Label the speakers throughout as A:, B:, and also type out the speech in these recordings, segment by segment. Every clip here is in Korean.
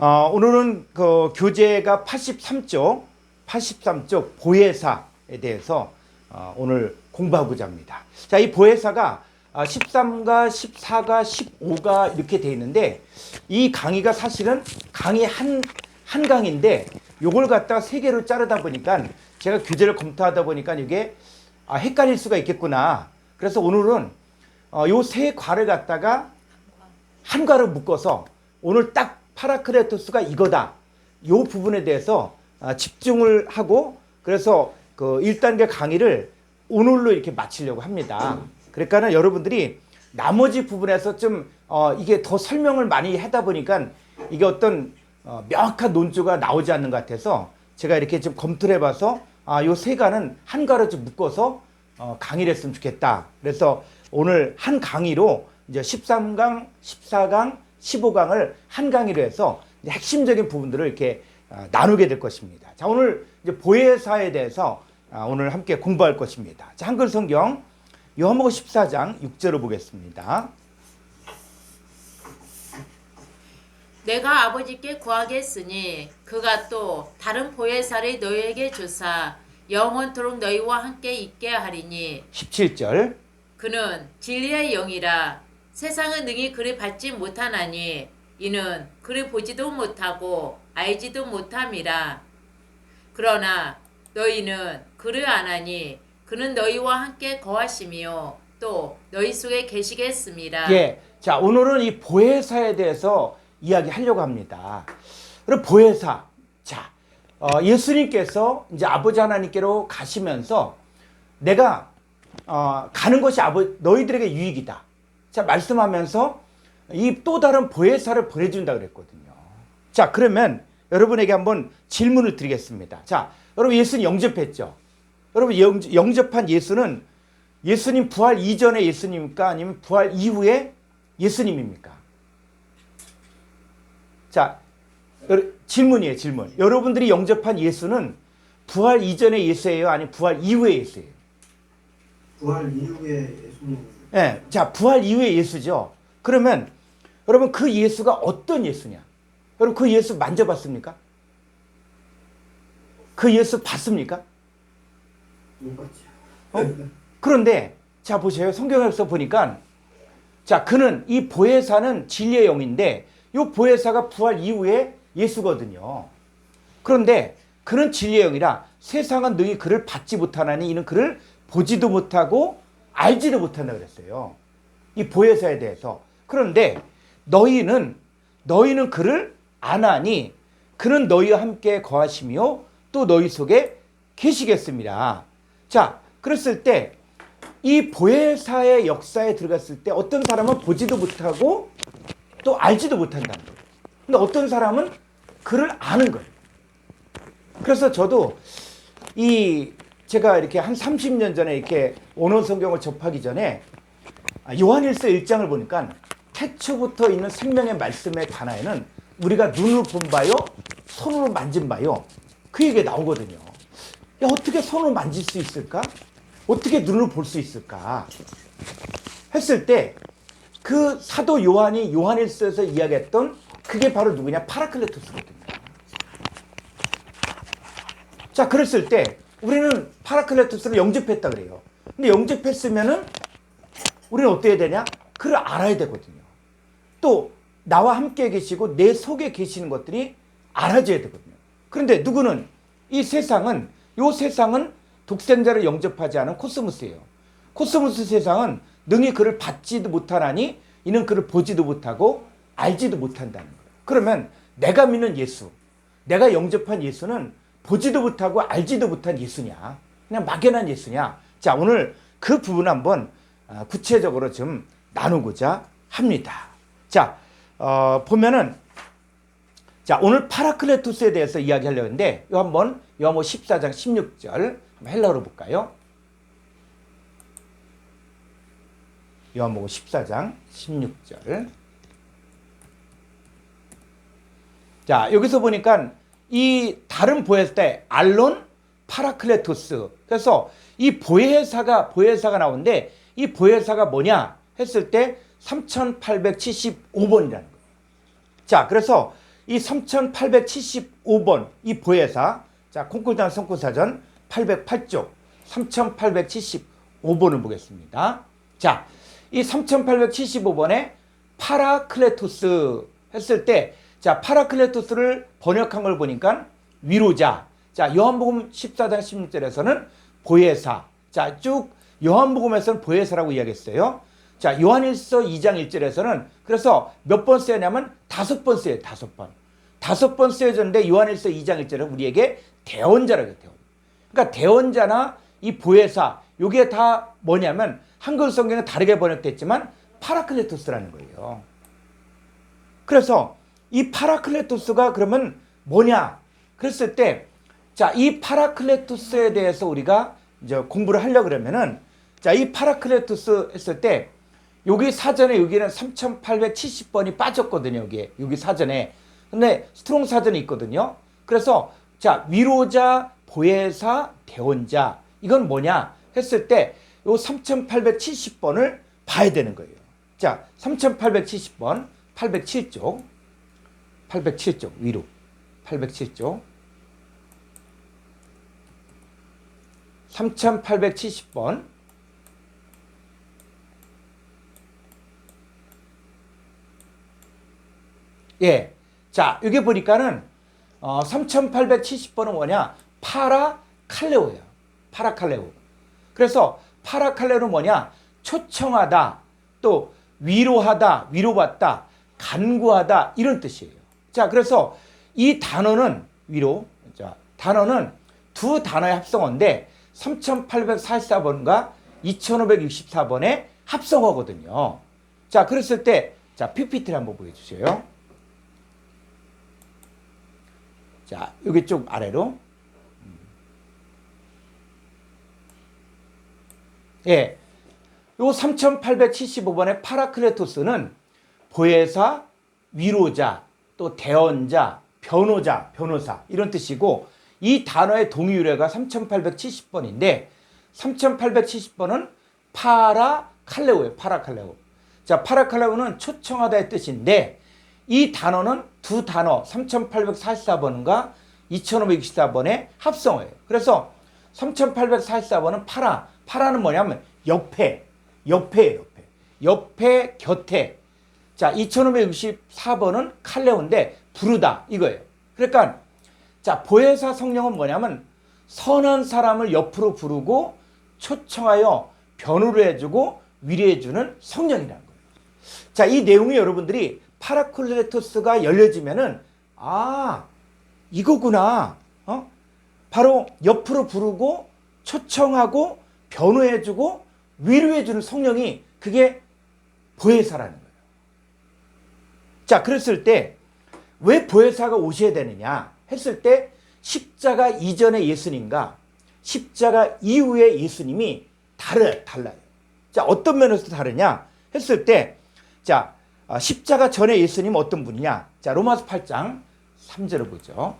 A: 오늘은 그 교재가 83쪽 보혜사에 대해서 오늘 공부하고자 합니다. 자, 이 보혜사가 13가, 14가, 15가 이렇게 되어 있는데 이 강의가 사실은 강의 한 강인데 요걸 갖다가 세 개로 자르다 보니까 제가 교재를 검토하다 보니까 이게 헷갈릴 수가 있겠구나. 그래서 오늘은 요 세 과를 갖다가 한 과로 묶어서 오늘 딱 파라클레토스가 이거다. 요 부분에 대해서 집중을 하고 그래서 그 1단계 강의를 오늘로 이렇게 마치려고 합니다. 그러니까는 여러분들이 나머지 부분에서 좀 이게 더 설명을 많이 하다 보니까 이게 어떤 명확한 논조가 나오지 않는 것 같아서 제가 이렇게 좀 검토를 해봐서 요 세 과는 한 과로 좀 묶어서 강의를 했으면 좋겠다. 그래서 오늘 한 강의로 이제 13강, 14강, 15강을 한 강의로 해서 핵심적인 부분들을 이렇게 나누게 될 것입니다. 자, 오늘 이제 보혜사에 대해서 오늘 함께 공부할 것입니다. 자, 한글 성경 요한복음 14장 6절을 보겠습니다.
B: 내가 아버지께 구하겠으니 그가 또 다른 보혜사를 너희에게 주사 영원토록 너희와 함께 있게 하리니
A: 17절
B: 그는 진리의 영이라 세상은 능히 그를 받지 못하나니 이는 그를 보지도 못하고 알지도 못함이라. 그러나 너희는 그를 아나니 그는 너희와 함께 거하시며 또 너희 속에 계시겠습니다.
A: 예, 자, 오늘은 이 보혜사에 대해서 이야기하려고 합니다. 그럼 보혜사, 자, 예수님께서 이제 아버지 하나님께로 가시면서 내가 가는 것이 너희들에게 유익이다. 자, 말씀하면서 이 또 다른 보혜사를 보내준다 그랬거든요. 자, 그러면 여러분에게 한번 질문을 드리겠습니다. 자, 여러분 예수님 영접했죠? 여러분 영접한 예수는 예수님 부활 이전의 예수님입니까? 아니면 부활 이후의 예수님입니까? 자, 질문이에요, 질문. 여러분들이 영접한 예수는 부활 이전의 예수예요? 아니면 부활 이후의 예수예요?
C: 부활 이후의 예수님.
A: 네, 자, 부활 이후의 예수죠. 그러면 여러분 그 예수가 어떤 예수냐? 여러분 그 예수 만져봤습니까? 그 예수 봤습니까?
C: 못 봤죠.
A: 그런데 자, 보세요. 성경에서 보니까 자, 그는 이 보혜사는 진리의 영인데 이 보혜사가 부활 이후에 예수거든요. 그런데 그는 진리의 영이라 세상은 능히 그를 받지 못하나니 이는 그를 보지도 못하고 알지도 못한다 그랬어요. 이 보혜사에 대해서. 그런데 너희는 그를 아나니 그는 너희와 함께 거하시며 또 너희 속에 계시겠습니다. 자, 그랬을 때 이 보혜사의 역사에 들어갔을 때 어떤 사람은 보지도 못하고 또 알지도 못한다는 거예요. 근데 어떤 사람은 그를 아는 거예요. 그래서 저도 제가 이렇게 한 30년 전에 이렇게 원어 성경을 접하기 전에 요한일서 1장을 보니까 태초부터 있는 생명의 말씀의 단하에는 우리가 눈으로 본 바요, 손으로 만진 바요, 그 얘기가 나오거든요. 야, 어떻게 손으로 만질 수 있을까? 어떻게 눈으로 볼 수 있을까? 했을 때 그 사도 요한이 요한일서에서 이야기했던 그게 바로 누구냐? 파라클레토스거든요. 자, 그랬을 때 우리는 파라클레토스를 영접했다 그래요. 근데 영접했으면은 우리는 어떻게 해야 되냐? 그를 알아야 되거든요. 또 나와 함께 계시고 내 속에 계시는 것들이 알아져야 되거든요. 그런데 누구는 이 세상은 독생자를 영접하지 않은 코스모스예요. 코스모스 세상은 능히 그를 받지도 못하나니 이는 그를 보지도 못하고 알지도 못한다는 거예요. 그러면 내가 믿는 예수, 내가 영접한 예수는 보지도 못하고 알지도 못한 예수냐? 그냥 막연한 예수냐? 자, 오늘 그 부분 한번 구체적으로 좀 나누고자 합니다. 자, 보면은 자, 오늘 파라클레토스에 대해서 이야기하려고 했는데 이거 한번 요한복음 14장 16절 한번 헬라어로 볼까요? 요한복음 14장 16절. 자, 여기서 보니까 이 다른 보혜사 때 알론, 파라클레토스. 그래서 이 보혜사가 나오는데 이 보혜사가 뭐냐 했을 때 3875번이라는 거예요. 자, 그래서 이 3875번 이 보혜사, 자, 콩쿨단 성구사전 808쪽 3875번을 보겠습니다. 자, 이 3875번에 파라클레토스 했을 때, 자, 파라클레토스를 번역한 걸 보니까 위로자. 자, 요한복음 14장 16절에서는 보혜사. 자, 쭉 요한복음에서는 보혜사라고 이야기했어요. 자, 요한일서 2장 1절에서는 그래서 몇 번 쓰였냐면 5번 쓰여요. 5번. 5번 쓰여졌는데 요한일서 2장 1절은 우리에게 대언자라고 해요. 그러니까 대언자나 이 보혜사, 요게 다 뭐냐면 한글 성경은 다르게 번역됐지만 파라클레토스라는 거예요. 그래서 이 파라클레토스가 그러면 뭐냐? 그랬을 때, 자, 이 파라클레토스에 대해서 우리가 이제 공부를 하려고 그러면은, 자, 이 파라클레토스 했을 때, 여기 사전에 여기는 3870번이 빠졌거든요. 여기 사전에. 근데 스트롱 사전이 있거든요. 그래서 자, 위로자, 보혜사, 대언자. 이건 뭐냐 했을 때 요 3870번을 봐야 되는 거예요. 자, 3870번 807쪽. 807쪽 위로. 807쪽. 3870번. 예. 자, 여기 보니까는 3870번은 뭐냐? 파라칼레오예요. 파라칼레오. 그래서 파라칼레오는 뭐냐? 초청하다, 또 위로하다, 위로받다, 간구하다 이런 뜻이에요. 자, 그래서 이 단어는 위로, 자, 단어는 두 단어의 합성어인데 3844번과 2564번의 합성어거든요. 자, 그랬을 때, 자, PPT를 한번 보여주세요. 자, 여기 좀 아래로. 예. 요 3875번의 파라클레토스는 보혜사, 위로자, 또 대언자, 변호자, 변호사 이런 뜻이고 이 단어의 동의유래가 3870번인데 3870번은 파라칼레오예요. 파라칼레오. 자, 파라칼레오는 초청하다의 뜻인데 이 단어는 두 단어 3844번과 2564번의 합성어예요. 그래서 3844번은 파라는 뭐냐면 옆에, 곁에. 자, 2564번은 칼레오인데 부르다 이거예요. 그러니까 자, 보혜사 성령은 뭐냐면 선한 사람을 옆으로 부르고 초청하여 변호를 해주고 위로해주는 성령이라는 거예요. 자, 이 내용이 여러분들이 파라클레토스가 열려지면은 아, 이거구나. 바로 옆으로 부르고 초청하고 변호해주고 위로해주는 성령이 그게 보혜사라는 거예요. 자, 그랬을 때 왜 보혜사가 오셔야 되느냐 했을 때 십자가 이전의 예수님과 십자가 이후의 예수님이 달라요. 자, 어떤 면에서 다르냐 했을 때 자, 십자가 전에 예수님은 어떤 분이냐? 자, 로마서 8장 3절을 보죠.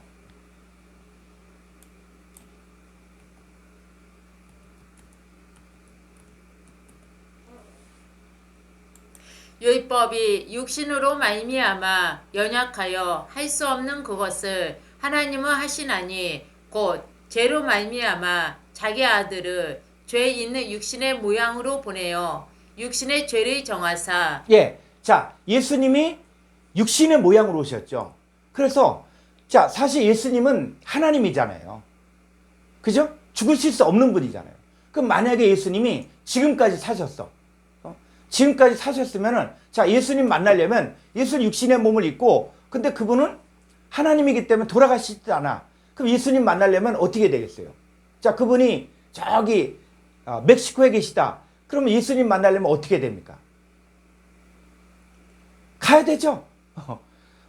B: 율법이 육신으로 말미암아 연약하여 할 수 없는 그것을 하나님은 하시나니 곧 죄로 말미암아 자기 아들을 죄 있는 육신의 모양으로 보내어 육신의 죄를 정하사.
A: 예, 자, 예수님이 육신의 모양으로 오셨죠. 그래서 자, 사실 예수님은 하나님이잖아요. 그죠? 죽으실 수 없는 분이잖아요. 그럼 만약에 예수님이 지금까지 사셨어. 지금까지 사셨으면은 자, 예수님 만나려면 예수는 육신의 몸을 입고 근데 그분은 하나님이기 때문에 돌아가시지 않아. 그럼 예수님 만나려면 어떻게 되겠어요? 자, 그분이 저기 멕시코에 계시다. 그러면 예수님 만나려면 어떻게 됩니까? 가야 되죠.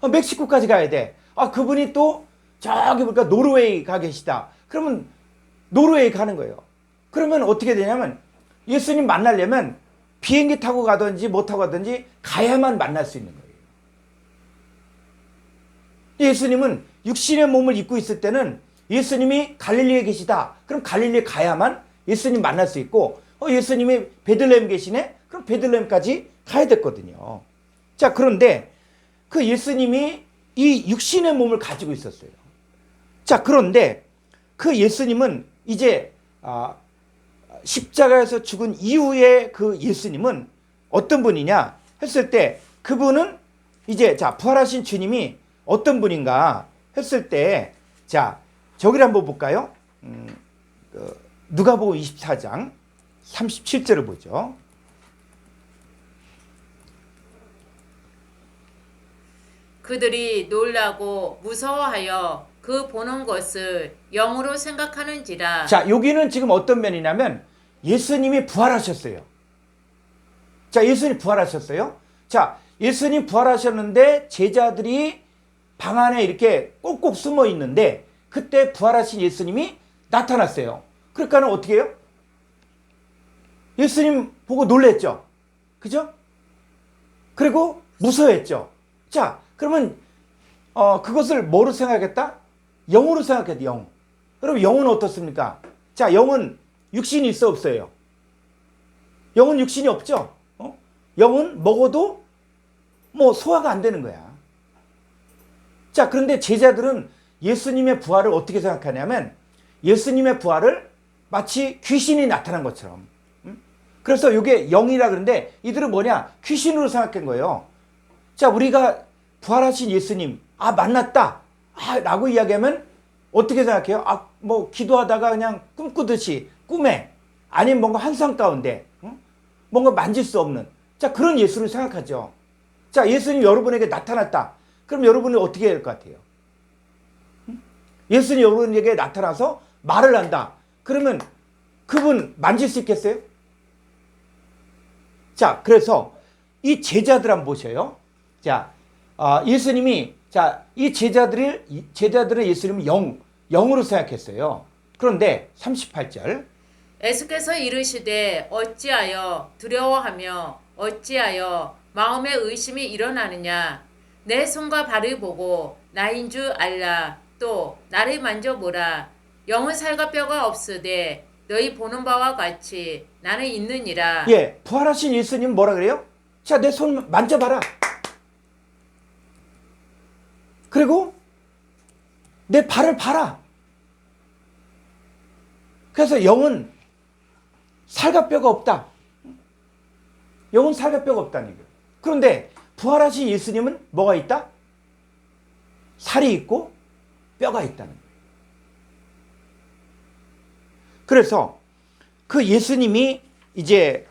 A: 멕시코까지 가야 돼. 그분이 또 저기 보니까 노르웨이 가 계시다. 그러면 노르웨이 가는 거예요. 그러면 어떻게 되냐면 예수님 만나려면 비행기 타고 가든지 못 타고 가든지 가야만 만날 수 있는 거예요. 예수님은 육신의 몸을 입고 있을 때는 예수님이 갈릴리에 계시다. 그럼 갈릴리에 가야만 예수님 만날 수 있고 예수님이 베들레헴 계시네? 그럼 베들레헴까지 가야 됐거든요. 자, 그런데 그 예수님이 이 육신의 몸을 가지고 있었어요. 자, 그런데 그 예수님은 이제 십자가에서 죽은 이후에 그 예수님은 어떤 분이냐 했을 때 그분은 이제 자 부활하신 주님이 어떤 분인가 했을 때 자 저기를 한번 볼까요? 누가복음 24장 37절을 보죠.
B: 그들이 놀라고 무서워하여 그 보는 것을 영으로 생각하는지라.
A: 자, 여기는 지금 어떤 면이냐면 예수님이 부활하셨어요. 자, 예수님 부활하셨어요. 자, 예수님 부활하셨는데 제자들이 방 안에 이렇게 꼭꼭 숨어 있는데 그때 부활하신 예수님이 나타났어요. 그러니까는 어떻게 해요? 예수님 보고 놀랬죠. 그죠? 그리고 무서워했죠. 자, 그러면 그것을 뭐로 생각했다? 영으로 생각했다. 영. 그럼 영은 어떻습니까? 자, 영은 육신이 있어 없어요? 영은 육신이 없죠. 영은 먹어도 뭐 소화가 안 되는 거야. 자, 그런데 제자들은 예수님의 부활을 어떻게 생각하냐면 예수님의 부활을 마치 귀신이 나타난 것처럼. 그래서 이게 영이라 그러는데 이들은 뭐냐? 귀신으로 생각한 거예요. 자, 우리가 부활하신 예수님 만났다 라고 이야기하면 어떻게 생각해요? 뭐 기도하다가 그냥 꿈꾸듯이 꿈에 아니면 뭔가 환상 가운데 뭔가 만질 수 없는 자 그런 예수를 생각하죠. 자, 예수님 여러분에게 나타났다. 그럼 여러분은 어떻게 해야 될 것 같아요? 예수님 여러분에게 나타나서 말을 한다. 그러면 그분 만질 수 있겠어요? 자, 그래서 이 제자들 한번 보셔요. 자, 예수님이 이 제자들은 예수님을 영으로 생각했어요. 그런데 38절
B: 예수께서 이르시되 어찌하여 두려워하며 어찌하여 마음에 의심이 일어나느냐. 내 손과 발을 보고 나인 줄 알라. 또 나를 만져보라. 영은 살과 뼈가 없으되 너희 보는 바와 같이 나는 있느니라.
A: 예, 부활하신 예수님 뭐라 그래요? 자, 내 손 만져봐라. 그리고 내 발을 봐라. 그래서 영은 살과 뼈가 없다. 영은 살과 뼈가 없다는 거예요. 그런데 부활하신 예수님은 뭐가 있다? 살이 있고 뼈가 있다는 거예요. 그래서 그 예수님이 이제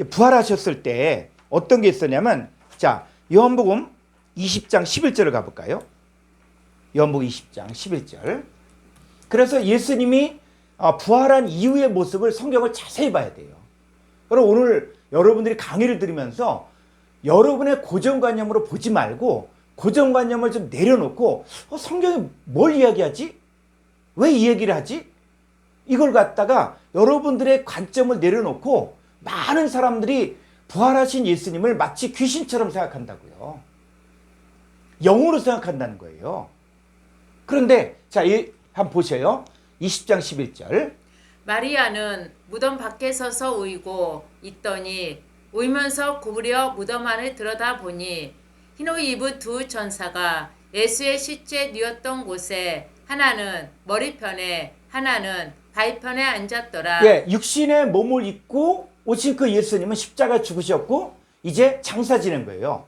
A: 부활하셨을 때 어떤 게 있었냐면 자, 요한복음 20장 11절을 가볼까요? 요한복음 20장 11절. 그래서 예수님이 부활한 이후의 모습을 성경을 자세히 봐야 돼요. 여러분 오늘 여러분들이 강의를 들으면서 여러분의 고정관념으로 보지 말고 고정관념을 좀 내려놓고 성경이 뭘 이야기하지? 왜 이 얘기를 하지? 이걸 갖다가 여러분들의 관점을 내려놓고 많은 사람들이 부활하신 예수님을 마치 귀신처럼 생각한다고요. 영으로 생각한다는 거예요. 그런데 자, 한번 보세요. 20장 11절.
B: 마리아는 무덤 밖에 서서 울고 있더니 울면서 구부려 무덤 안을 들여다보니 흰옷 입은 두 천사가 예수의 시체 누웠던 곳에 하나는 머리편에 하나는 발편에 앉았더라.
A: 예, 육신의 몸을 입고 오신 그 예수님은 십자가에 죽으셨고 이제 장사 지낸 거예요.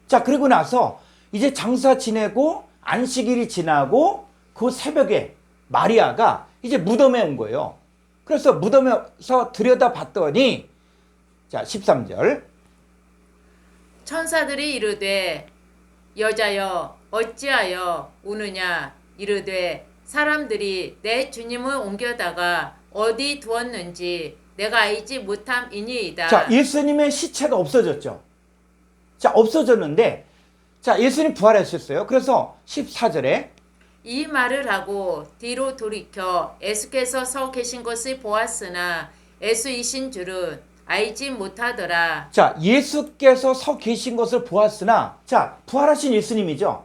A: 자, 그리고 나서 이제 장사 지내고 안식일이 지나고 그 새벽에 마리아가 이제 무덤에 온 거예요. 그래서 무덤에서 들여다봤더니 자, 13절.
B: 천사들이 이르되 여자여 어찌하여 우느냐. 이르되 사람들이 내 주님을 옮겨다가 어디 두었는지 내가 알지 못함이니이다.
A: 자, 예수님의 시체가 없어졌죠. 자, 없어졌는데 자, 예수님 부활하셨어요. 그래서 14절에
B: 이 말을 하고 뒤로 돌이켜 예수께서 서 계신 것을 보았으나 예수이신 줄은 알지 못하더라.
A: 자, 예수께서 서 계신 것을 보았으나 자, 부활하신 예수님이죠.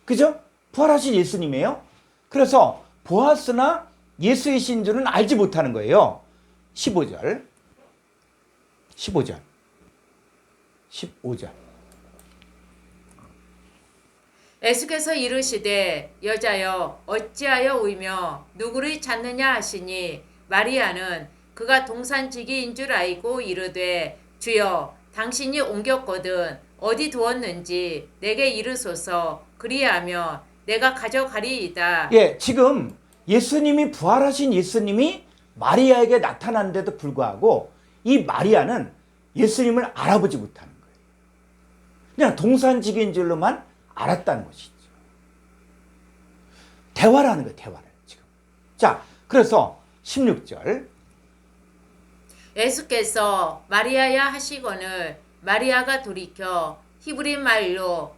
A: 그죠? 부활하신 예수님이에요. 그래서 보았으나 예수이신 줄은 알지 못하는 거예요. 15절. 15절. 15절.
B: 예수께서 이르시되 여자여 어찌하여 울며 누구를 찾느냐 하시니 마리아는 그가 동산지기인 줄 알고 이르되 주여 당신이 옮겼거든 어디 두었는지 내게 이르소서 그리하며 내가 가져가리이다.
A: 예, 지금 예수님이 부활하신 예수님이 마리아에게 나타났는데도 불구하고 이 마리아는 예수님을 알아보지 못하는 거예요. 그냥 동산지기인 줄로만 알았다는 것이죠. 대화를 하는 거예요, 대화를 지금. 자, 그래서 16절.
B: 예수께서 마리아야 하시거늘 마리아가 돌이켜 히브리 말로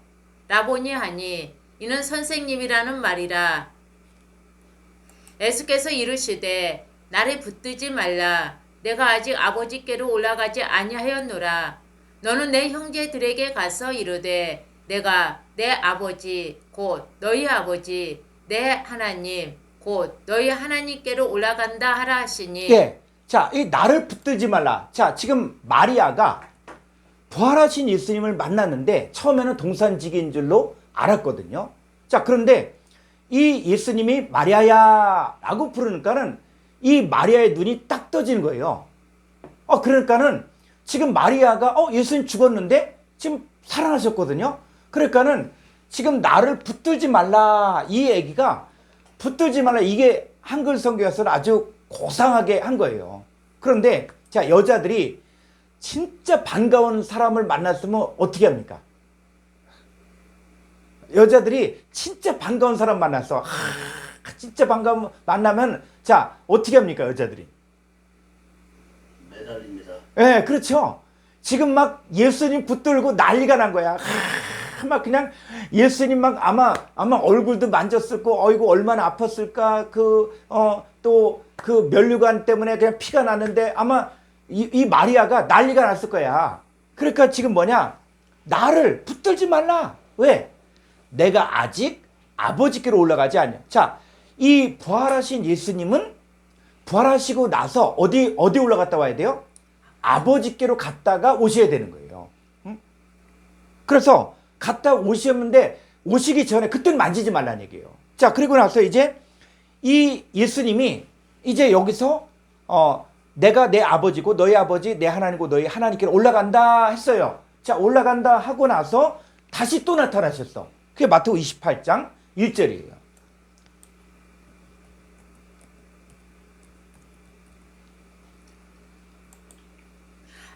B: 라보니 하니 이는 선생님이라는 말이라. 예수께서 이르시되 나를 붙들지 말라. 내가 아직 아버지께로 올라가지 아니하였노라. 너는 내 형제들에게 가서 이르되 내가 내 아버지 곧 너희 아버지 내 하나님 곧 너희 하나님께로 올라간다 하라 하시니.
A: 예. 자, 이 나를 붙들지 말라. 자, 지금 마리아가 부활하신 예수님을 만났는데 처음에는 동산지기인 줄로 알았거든요. 자, 그런데 이 예수님이 마리아야 라고 부르니까는 이 마리아의 눈이 딱 떠지는 거예요. 그러니까는 지금 마리아가 예수님 죽었는데 지금 살아나셨거든요. 그러니까는 지금 나를 붙들지 말라, 이 얘기가 붙들지 말라, 이게 한글 성경에서는 아주 고상하게 한 거예요. 그런데 자, 여자들이 진짜 반가운 사람을 만났으면 어떻게 합니까? 여자들이 진짜 반가운 사람 만났어. 진짜 반가운 만나면 자, 어떻게 합니까, 여자들이?
C: 매달립니다.
A: 예, 그렇죠. 지금 막 예수님 붙들고 난리가 난 거야. 막 그냥 예수님 막 아마 얼굴도 만졌을 거, 어이구 얼마나 아팠을까. 또 그 면류관 때문에 그냥 피가 났는데 아마 이 마리아가 난리가 났을 거야. 그러니까 지금 뭐냐? 나를 붙들지 말라. 왜? 내가 아직 아버지께로 올라가지 않냐. 자, 이 부활하신 예수님은 부활하시고 나서 어디 올라갔다 와야 돼요? 아버지께로 갔다가 오셔야 되는 거예요. 응? 그래서 갔다 오셨는데 오시기 전에 그때는 만지지 말라는 얘기예요. 자, 그리고 나서 이제 이 예수님이 이제 여기서 내가 내 아버지고 너희 아버지 내 하나님이고 너희 하나님께로 올라간다 했어요. 자, 올라간다 하고 나서 다시 또 나타나셨어. 그게 마태복음 28장 1절이에요.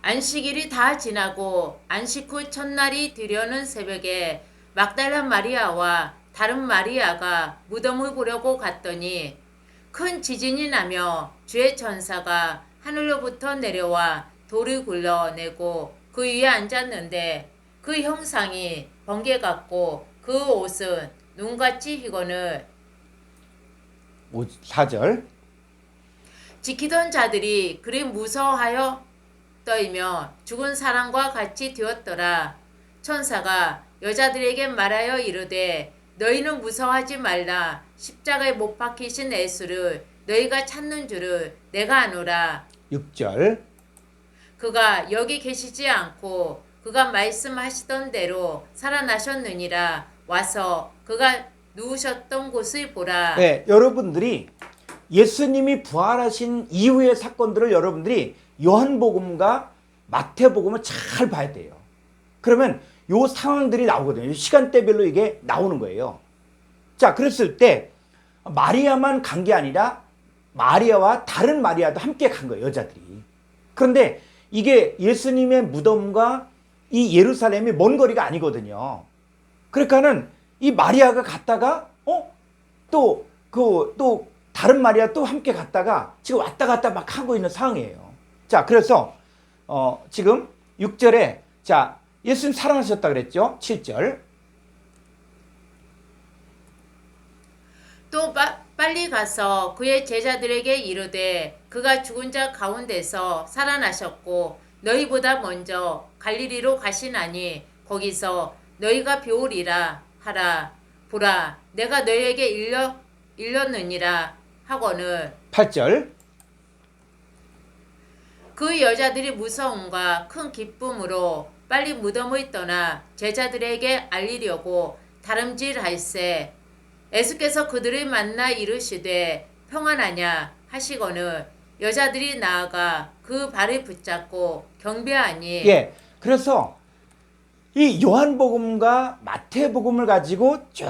B: 안식일이 다 지나고 안식 후 첫날이 되려는 새벽에 막달라 마리아와 다른 마리아가 무덤을 보려고 갔더니 큰 지진이 나며 주의 천사가 하늘로부터 내려와 돌을 굴러내고 그 위에 앉았는데 그 형상이 번개 같고 그 옷은 눈같이 희거늘.
A: 4절.
B: 지키던 자들이 그리 무서워하여 떨며 죽은 사람과 같이 되었더라. 천사가 여자들에게 말하여 이르되 너희는 무서워하지 말라. 십자가에 못 박히신 예수를 너희가 찾는 줄을 내가 아노라.
A: 6절.
B: 그가 여기 계시지 않고 그가 말씀하시던 대로 살아나셨느니라. 와서 그가 누우셨던 곳을 보라.
A: 네, 여러분들이 예수님이 부활하신 이후의 사건들을 여러분들이 요한복음과 마태복음을 잘 봐야 돼요. 그러면 요 상황들이 나오거든요. 시간대별로 이게 나오는 거예요. 자, 그랬을 때 마리아만 간 게 아니라 마리아와 다른 마리아도 함께 간 거예요, 여자들이. 그런데 이게 예수님의 무덤과 이 예루살렘이 먼 거리가 아니거든요. 그러니까는 이 마리아가 갔다가 또 다른 마리아 또 함께 갔다가 지금 왔다 갔다 막 하고 있는 상황이에요. 자, 그래서 지금 6절에 자, 예수님 살아나셨다 그랬죠? 7절.
B: 또 빨리 가서 그의 제자들에게 이르되 그가 죽은 자 가운데서 살아나셨고 너희보다 먼저 갈릴리로 가시나니 거기서 너희가 배우리라 하라. 보라, 내가 너희에게 일렀느니라 하거늘.
A: 8절.
B: 그 여자들이 무서움과 큰 기쁨으로 빨리 무덤을 떠나 제자들에게 알리려고 다름질할세. 예수께서 그들을 만나 이르시되 평안하냐 하시거늘 여자들이 나아가 그 발을 붙잡고 경배하니.
A: 예. 그래서 이 요한복음과 마태복음을 가지고 쭉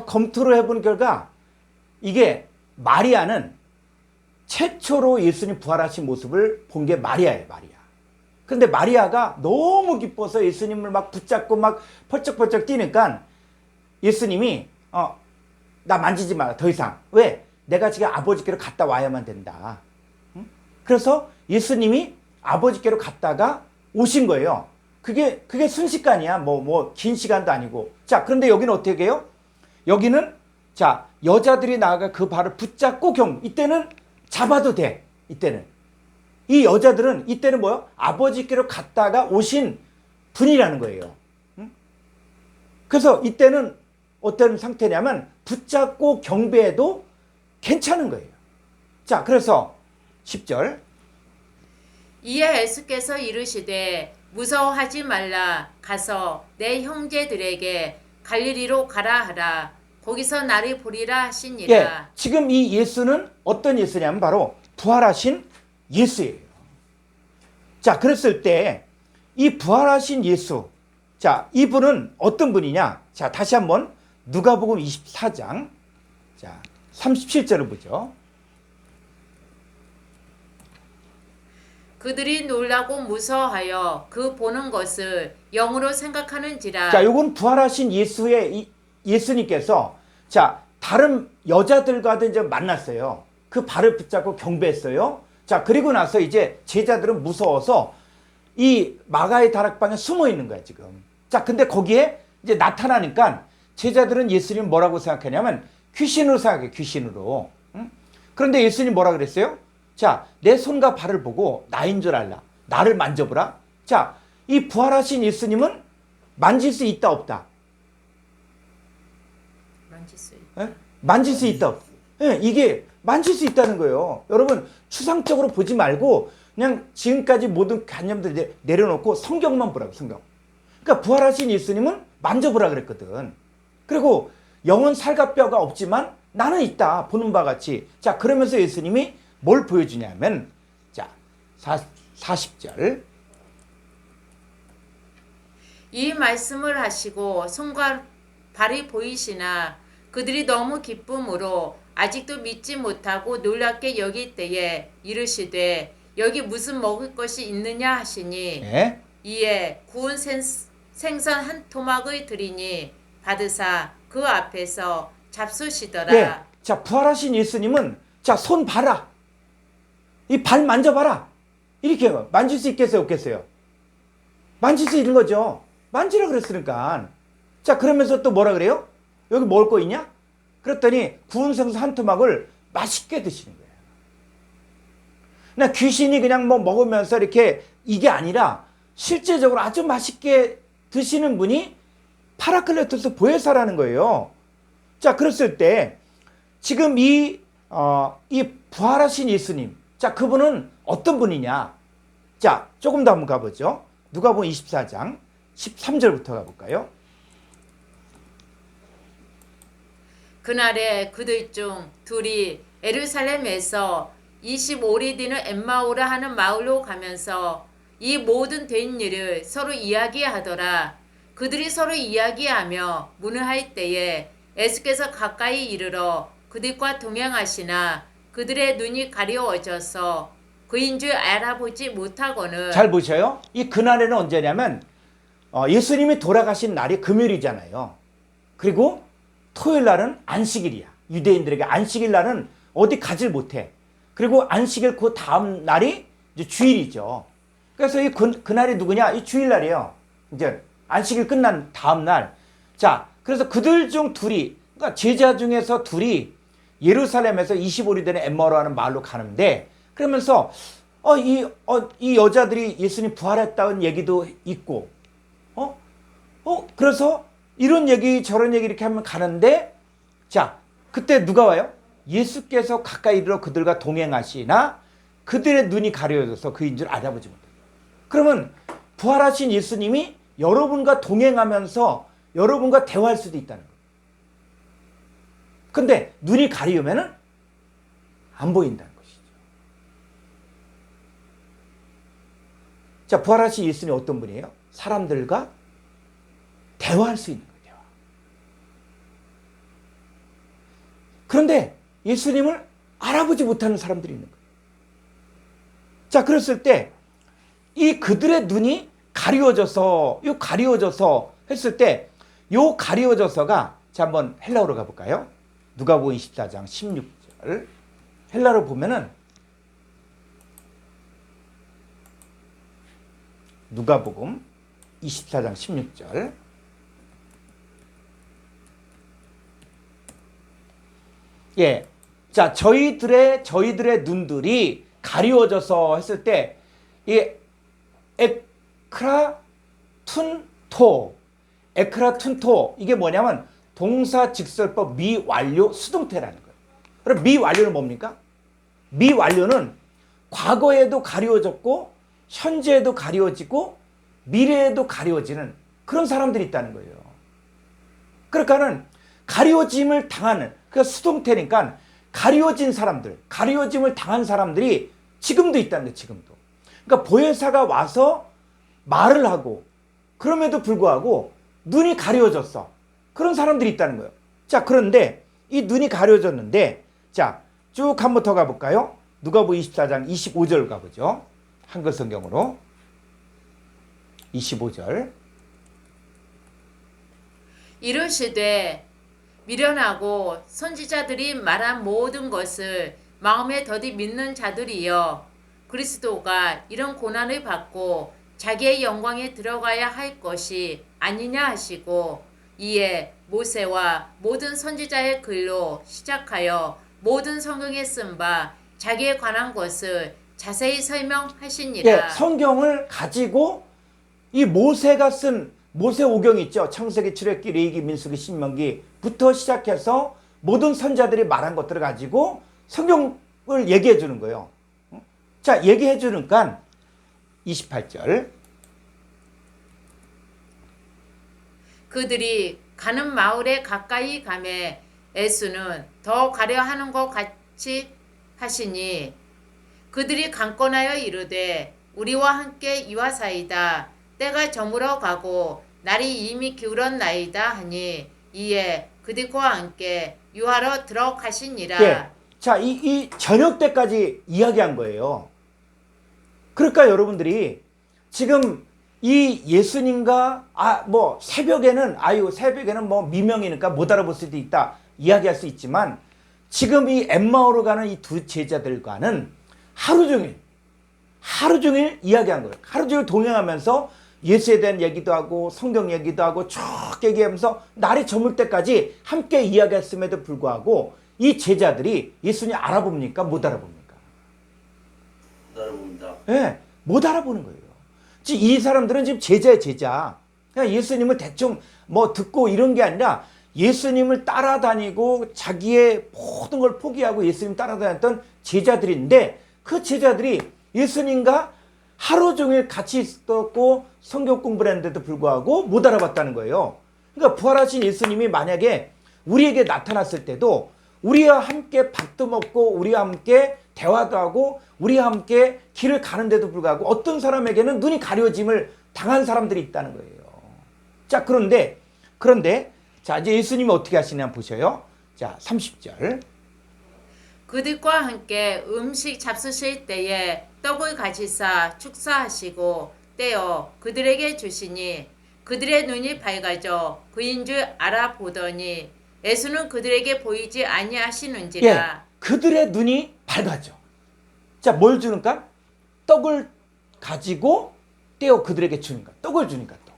A: 검토를 해본 결과 이게 마리아는 최초로 예수님 부활하신 모습을 본 게 마리아예요, 마리아. 그런데 마리아가 너무 기뻐서 예수님을 막 붙잡고 막 펄쩍펄쩍 뛰니까 예수님이 나 만지지 마라, 더 이상. 왜? 내가 지금 아버지께로 갔다 와야만 된다. 응? 그래서 예수님이 아버지께로 갔다가 오신 거예요. 그게 순식간이야. 긴 시간도 아니고. 자, 그런데 여기는 어떻게 해요? 여기는, 자, 여자들이 나아가 그 발을 붙잡고 이때는 잡아도 돼. 이때는. 이 여자들은 이때는 뭐요? 아버지께로 갔다가 오신 분이라는 거예요. 응? 그래서 이때는 어떤 상태냐면 붙잡고 경배해도 괜찮은 거예요. 자, 그래서 10절.
B: 이에 예수께서 이르시되 무서워하지 말라. 가서 내 형제들에게 갈릴리로 가라 하라. 거기서 나를 보리라 하시니라.
A: 예, 지금 이 예수는 어떤 예수냐면 바로 부활하신 예수예요. 자, 그랬을 때 이 부활하신 예수, 자, 이분은 어떤 분이냐? 자, 다시 한번 누가복음 24장, 자, 37절을 보죠.
B: 그들이 놀라고 무서워하여 그 보는 것을 영으로 생각하는지라.
A: 자, 요건 부활하신 예수님께서, 자, 다른 여자들과도 이제 만났어요. 그 발을 붙잡고 경배했어요. 자, 그리고 나서 이제 제자들은 무서워서 이 마가의 다락방에 숨어 있는 거야, 지금. 자, 근데 거기에 이제 나타나니까 제자들은 예수님 뭐라고 생각하냐면 귀신으로 생각해, 귀신으로. 응? 그런데 예수님 뭐라 그랬어요? 자, 내 손과 발을 보고 나인 줄 알라. 나를 만져보라. 자, 이 부활하신 예수님은 만질 수 있다, 없다?
B: 만질 수 있다.
A: 예? 만질 수 있다, 없다? 예, 이게 만질 수 있다는 거예요. 여러분, 추상적으로 보지 말고 그냥 지금까지 모든 개념들 내려놓고 성경만 보라고, 성경. 그러니까 부활하신 예수님은 만져보라 그랬거든. 그리고 영은 살과 뼈가 없지만 나는 있다, 보는 바와 같이. 자, 그러면서 예수님이 뭘 보여주냐면, 자, 40절.
B: 이 말씀을 하시고 손과 발이 보이시나 그들이 너무 기쁨으로 아직도 믿지 못하고 놀랍게 여길 때에 이르시되 여기 무슨 먹을 것이 있느냐 하시니.
A: 네.
B: 이에 구운 생선 한 토막을 드리니 받으사 그 앞에서 잡수시더라.
A: 네. 자, 부활하신 예수님은, 자, 손 봐라. 이 발 만져봐라. 이렇게 만질 수 있겠어요, 없겠어요? 만질 수 있는 거죠. 만지라 그랬으니까. 자, 그러면서 또 뭐라 그래요? 여기 먹을 거 있냐? 그랬더니 구운 생선 한 토막을 맛있게 드시는 거예요. 나 귀신이 그냥 뭐 먹으면서 이렇게 이게 아니라 실제적으로 아주 맛있게 드시는 분이 파라클레토스 보혜사라는 거예요. 자, 그랬을 때 지금 이 부활하신 예수님, 자, 그분은 어떤 분이냐? 자, 조금 더 한번 가보죠. 누가복음 24장 13절부터 가볼까요?
B: 그날에 그들 중 둘이 예루살렘에서 25리 되는 엠마오라 하는 마을로 가면서 이 모든 된 일을 서로 이야기하더라. 그들이 서로 이야기하며 문의할 때에 예수께서 가까이 이르러 그들과 동행하시나 그들의 눈이 가려워져서 그인 줄 알아보지 못하고는.
A: 잘 보셔요. 이 그날에는 언제냐면 예수님이 돌아가신 날이 금요일이잖아요. 그리고 토요일 날은 안식일이야. 유대인들에게 안식일 날은 어디 가질 못해. 그리고 안식일 그 다음 날이 이제 주일이죠. 그래서 이 그날이 누구냐? 이 주일날이에요. 이제 안식일 끝난 다음 날. 자, 그래서 그들 중 둘이, 그러니까 제자 중에서 둘이 예루살렘에서 25리 되는 엠마오로 하는 마을로 가는데, 그러면서 이 여자들이 예수님 부활했다는 얘기도 있고, 그래서 이런 얘기 저런 얘기 이렇게 하면 가는데, 자, 그때 누가 와요? 예수께서 가까이 이르러 그들과 동행하시나 그들의 눈이 가려져서 그인 줄 알아보지 못해요. 그러면 부활하신 예수님이 여러분과 동행하면서 여러분과 대화할 수도 있다는 거예요. 근데 눈이 가리우면은 안 보인다는 것이죠. 자, 부활하신 예수님이 어떤 분이에요? 사람들과 대화할 수 있는 거예요. 대화. 그런데 예수님을 알아보지 못하는 사람들이 있는 거예요. 자, 그랬을 때 이 그들의 눈이 가리워져서 했을 때 요 가리워져서가, 자, 한번 헬라어로 가볼까요? 누가복음 24장 16절. 헬라로 보면은 누가복음 24장 16절. 예. 자, 저희들의 눈들이 가리워져서 했을 때, 이 에크라툰토, 이게 뭐냐면 동사 직설법 미완료 수동태라는 거예요. 그럼 미완료는 뭡니까? 미완료는 과거에도 가리워졌고 현재에도 가리워지고 미래에도 가리워지는 그런 사람들이 있다는 거예요. 그러니까는 가리워짐을 당하는, 그 수동태니까 가리워진 사람들, 가리워짐을 당한 사람들이 지금도 있다는 거예요. 지금도. 그러니까 보혜사가 와서 말을 하고 그럼에도 불구하고 눈이 가려워졌어. 그런 사람들이 있다는 거예요. 자, 그런데 이 눈이 가려워졌는데, 자, 쭉 한 번 더 가볼까요? 누가복음 24장 25절 가보죠. 한글 성경으로. 25절.
B: 이르시되 미련하고 선지자들이 말한 모든 것을 마음에 더디 믿는 자들이여, 그리스도가 이런 고난을 받고 자기의 영광에 들어가야 할 것이 아니냐 하시고, 이에 모세와 모든 선지자의 글로 시작하여 모든 성경에 쓴 바 자기에 관한 것을 자세히 설명하시니라.
A: 예, 성경을 가지고 이 모세가 쓴 모세오경 있죠. 창세기, 출애굽기, 레위기, 민수기, 신명기부터 시작해서 모든 선자들이 말한 것들을 가지고 성경을 얘기해 주는 거예요. 자, 얘기해 주니까 28절.
B: 그들이 가는 마을에 가까이 가매 예수는 더 가려 하는 것 같이 하시니, 그들이 강권하여 이르되 우리와 함께 이와사이다. 때가 저물어 가고 날이 이미 기울었나이다 하니, 이에 그들과 함께 유하러 들어가시니라.
A: 예. 자, 이 저녁 때까지 이야기한 거예요. 그러니까 여러분들이 지금 이 예수님과 새벽에는 뭐 미명이니까 못 알아볼 수도 있다 이야기할 수 있지만, 지금 이 엠마오로 가는 이 두 제자들과는 하루 종일 이야기한 거예요. 하루 종일 동행하면서 예수에 대한 얘기도 하고 성경 얘기도 하고 쭉 얘기하면서 날이 저물 때까지 함께 이야기했음에도 불구하고 이 제자들이 예수님 알아봅니까? 못 알아봅니까?
D: 못 알아봅니다.
A: 예, 못 알아보는 거예요. 이 사람들은 지금 제자의 제자. 그냥 예수님을 대충 뭐 듣고 이런 게 아니라 예수님을 따라다니고 자기의 모든 걸 포기하고 예수님 따라다녔던 제자들인데, 그 제자들이 예수님과 하루 종일 같이 있었고 성경 공부를 했는데도 불구하고 못 알아봤다는 거예요. 그러니까 부활하신 예수님이 만약에 우리에게 나타났을 때도 우리와 함께 밥도 먹고 우리와 함께 대화도 하고 우리와 함께 길을 가는데도 불구하고 어떤 사람에게는 눈이 가려짐을 당한 사람들이 있다는 거예요. 자, 그런데 자, 이제 예수님이 어떻게 하시냐 보셔요. 자, 30절.
B: 그들과 함께 음식 잡수실 때에 떡을 가지사 축사하시고 떼어 그들에게 주시니, 그들의 눈이 밝아져 그인 줄 알아보더니 예수는 그들에게 보이지 아니하시는지라.
A: 예, 그들의 눈이 밝아져. 자, 뭘 주는가? 떡을 가지고 떼어 그들에게 주는가? 떡을 주니까 또.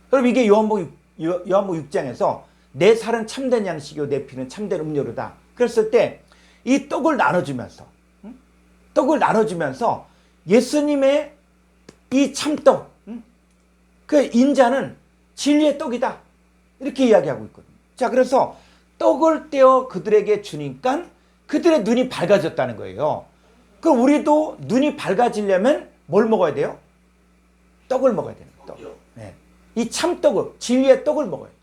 A: 그럼 이게 요한복음 6장에서 내 살은 참된 양식이요 내 피는 참된 음료로다. 그랬을 때 이 떡을 나눠주면서 예수님의 이 참떡, 그 인자는 진리의 떡이다. 이렇게 이야기하고 있거든요. 자, 그래서 떡을 떼어 그들에게 주니까 그들의 눈이 밝아졌다는 거예요. 그럼 우리도 눈이 밝아지려면 뭘 먹어야 돼요? 떡을 먹어야 되는 거예요. 떡. 네. 이 참떡을, 진리의 떡을 먹어야 돼요.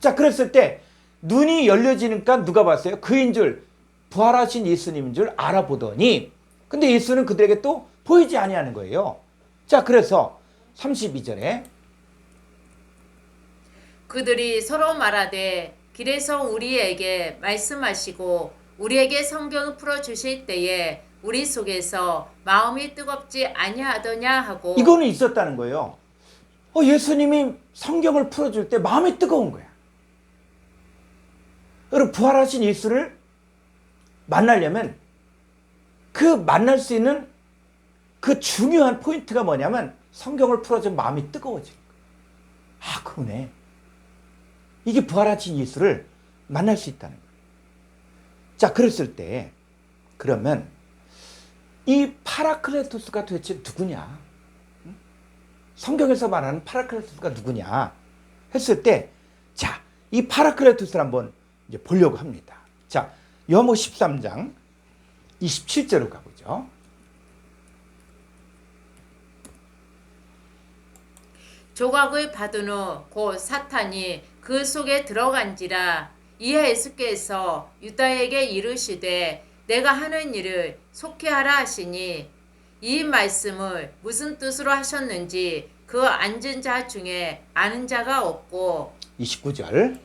A: 자, 그랬을 때 눈이 열려지니까 누가 봤어요? 그인 줄, 부활하신 예수님인 줄 알아보더니, 근데 예수는 그들에게 또 보이지 아니하는 거예요. 자, 그래서 32절에
B: 그들이 서로 말하되 길에서 우리에게 말씀하시고 우리에게 성경을 풀어주실 때에 우리 속에서 마음이 뜨겁지 아니하더냐 하고.
A: 이거는 있었다는 거예요. 예수님이 성경을 풀어줄 때 마음이 뜨거운 거야. 여러분, 부활하신 예수를 만나려면 그 만날 수 있는 그 중요한 포인트가 뭐냐면 성경을 풀어주면 마음이 뜨거워지는 거예요. 아, 그러네. 이게 부활하신 예수를 만날 수 있다는 거예요. 자, 그랬을 때 그러면 이 파라클레토스가 도대체 누구냐? 성경에서 말하는 파라클레토스가 누구냐? 했을 때, 자, 이 파라클레토스를 한번 이제 보려고 합니다. 자, 요한복음 13장 27절로 가보죠.
B: 조각을 받은 후 곧 사탄이 그 속에 들어간지라. 이에 예수께서 유다에게 이르시되 내가 하는 일을 속히 하라 하시니, 이 말씀을 무슨 뜻으로 하셨는지 그 앉은 자 중에 아는 자가 없고,
A: 29절.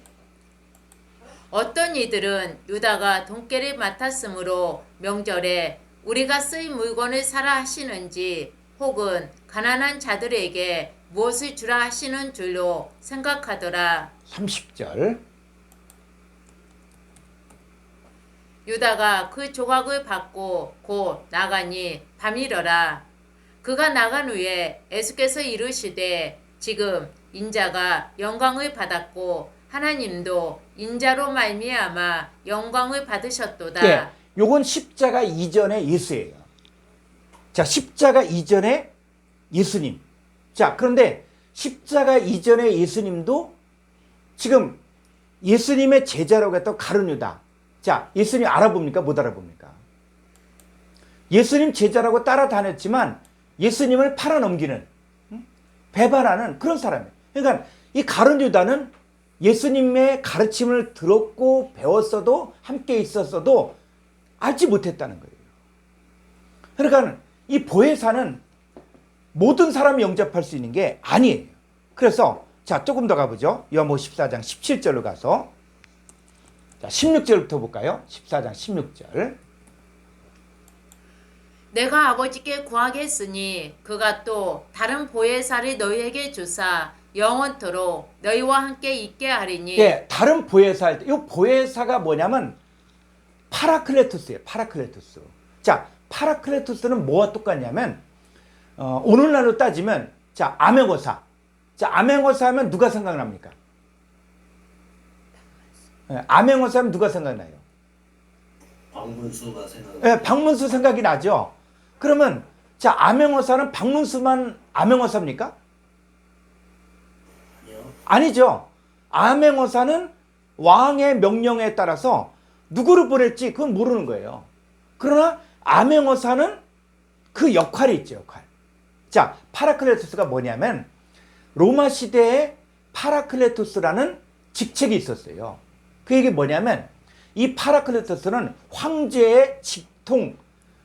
B: 어떤 이들은 유다가 돈깨를 맡았으므로 명절에 우리가 쓰인 물건을 사라 하시는지, 혹은 가난한 자들에게 무엇을 주라 하시는 줄로 생각하더라.
A: 30절.
B: 유다가 그 조각을 받고 곧 나가니 밤이러라. 그가 나간 후에 예수께서 이르시되 지금 인자가 영광을 받았고 하나님도 인자로 말미암아 영광을 받으셨도다.
A: 네, 요건 십자가 이전의 예수예요. 자, 십자가 이전의 예수님. 자, 그런데 십자가 이전의 예수님도 지금 예수님의 제자라고 했던 가룟 유다. 자, 예수님 알아봅니까? 못 알아봅니까? 예수님 제자라고 따라다녔지만 예수님을 팔아넘기는, 배반하는 그런 사람이에요. 그러니까 이 가룟 유다는 예수님의 가르침을 들었고 배웠어도 함께 있었어도 알지 못했다는 거예요. 그러니까 이 보혜사는 모든 사람이 영접할 수 있는 게 아니에요. 그래서 자, 조금 더 가보죠. 요한복음 14장 17절로 가서 자, 16절부터 볼까요? 14장 16절.
B: 내가 아버지께 구하겠으니 그가 또 다른 보혜사를 너희에게 주사 영원토록 너희와 함께 있게 하리니.
A: 예, 다른 보혜사 할 때, 이 보혜사가 뭐냐면 파라클레토스예요. 파라클레토스. 자, 파라클레토스는 뭐와 똑같냐면 오늘날로 따지면 자, 암행어사. 자, 암행어사 하면 누가 생각납니까? 예, 암행어사 하면 누가 생각나요?
D: 박문수가 생각나.
A: 예, 박문수 생각이 나죠. 그러면 자, 암행어사는 박문수만 암행어사입니까?
D: 아니요.
A: 아니죠. 암행어사는 왕의 명령에 따라서 누구를 보낼지 그건 모르는 거예요. 그러나 암행어사는 그 역할이 있죠. 역할. 자, 파라클레토스가 뭐냐면 로마 시대에 파라클레토스라는 직책이 있었어요. 그 얘기 뭐냐면 이 파라클레토스는 황제의 직통,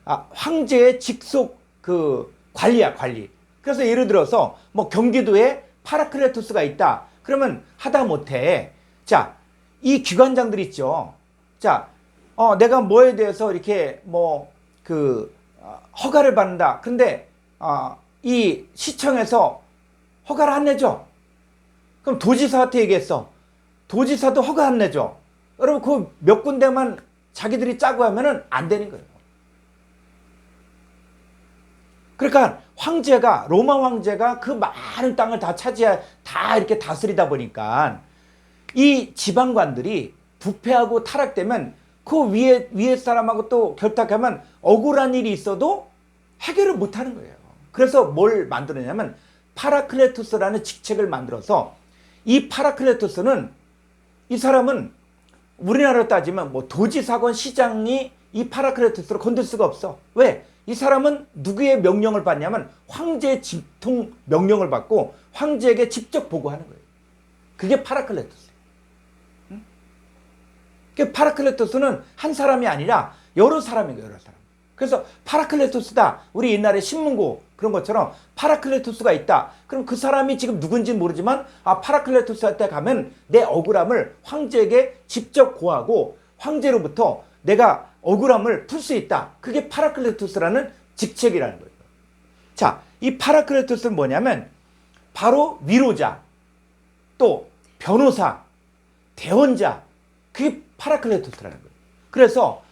A: 황제의 직속 그 관리야, 관리. 그래서 예를 들어서 뭐 경기도에 파라클레토스가 있다. 그러면 하다못해 자, 이 기관장들 있죠. 자, 내가 뭐에 대해서 이렇게 뭐 그 허가를 받는다. 근데 이 시청에서 허가를 안 내죠. 그럼 도지사한테 얘기했어. 도지사도 허가 안 내죠. 여러분 그 몇 군데만 자기들이 짜고 하면은 안 되는 거예요. 그러니까 황제가, 로마 황제가 그 많은 땅을 다 다 이렇게 다스리다 보니까 이 지방관들이 부패하고 타락되면 그 위에 사람하고 또 결탁하면 억울한 일이 있어도 해결을 못 하는 거예요. 그래서 뭘 만들었냐면 파라클레토스라는 직책을 만들어서 이 파라클레토스는 이 사람은 우리나라로 따지면 뭐 도지사건 시장이 이 파라클레토스를 건들 수가 없어. 왜? 이 사람은 누구의 명령을 받냐면 황제의 직통 명령을 받고 황제에게 직접 보고하는 거예요. 그게 파라클레토스예요. 그 파라클레토스는 한 사람이 아니라 여러 사람이에요. 여러 사람. 그래서 파라클레토스다. 우리 옛날에 신문고 그런 것처럼 파라클레토스가 있다. 그럼 그 사람이 지금 누군지 모르지만 파라클레토스한테 가면 내 억울함을 황제에게 직접 고하고 황제로부터 내가 억울함을 풀 수 있다. 그게 파라클레토스라는 직책이라는 거예요. 자, 이 파라클레토스는 뭐냐면 바로 위로자, 또 변호사, 대언자, 그게 파라클레토스라는 거예요. 그래서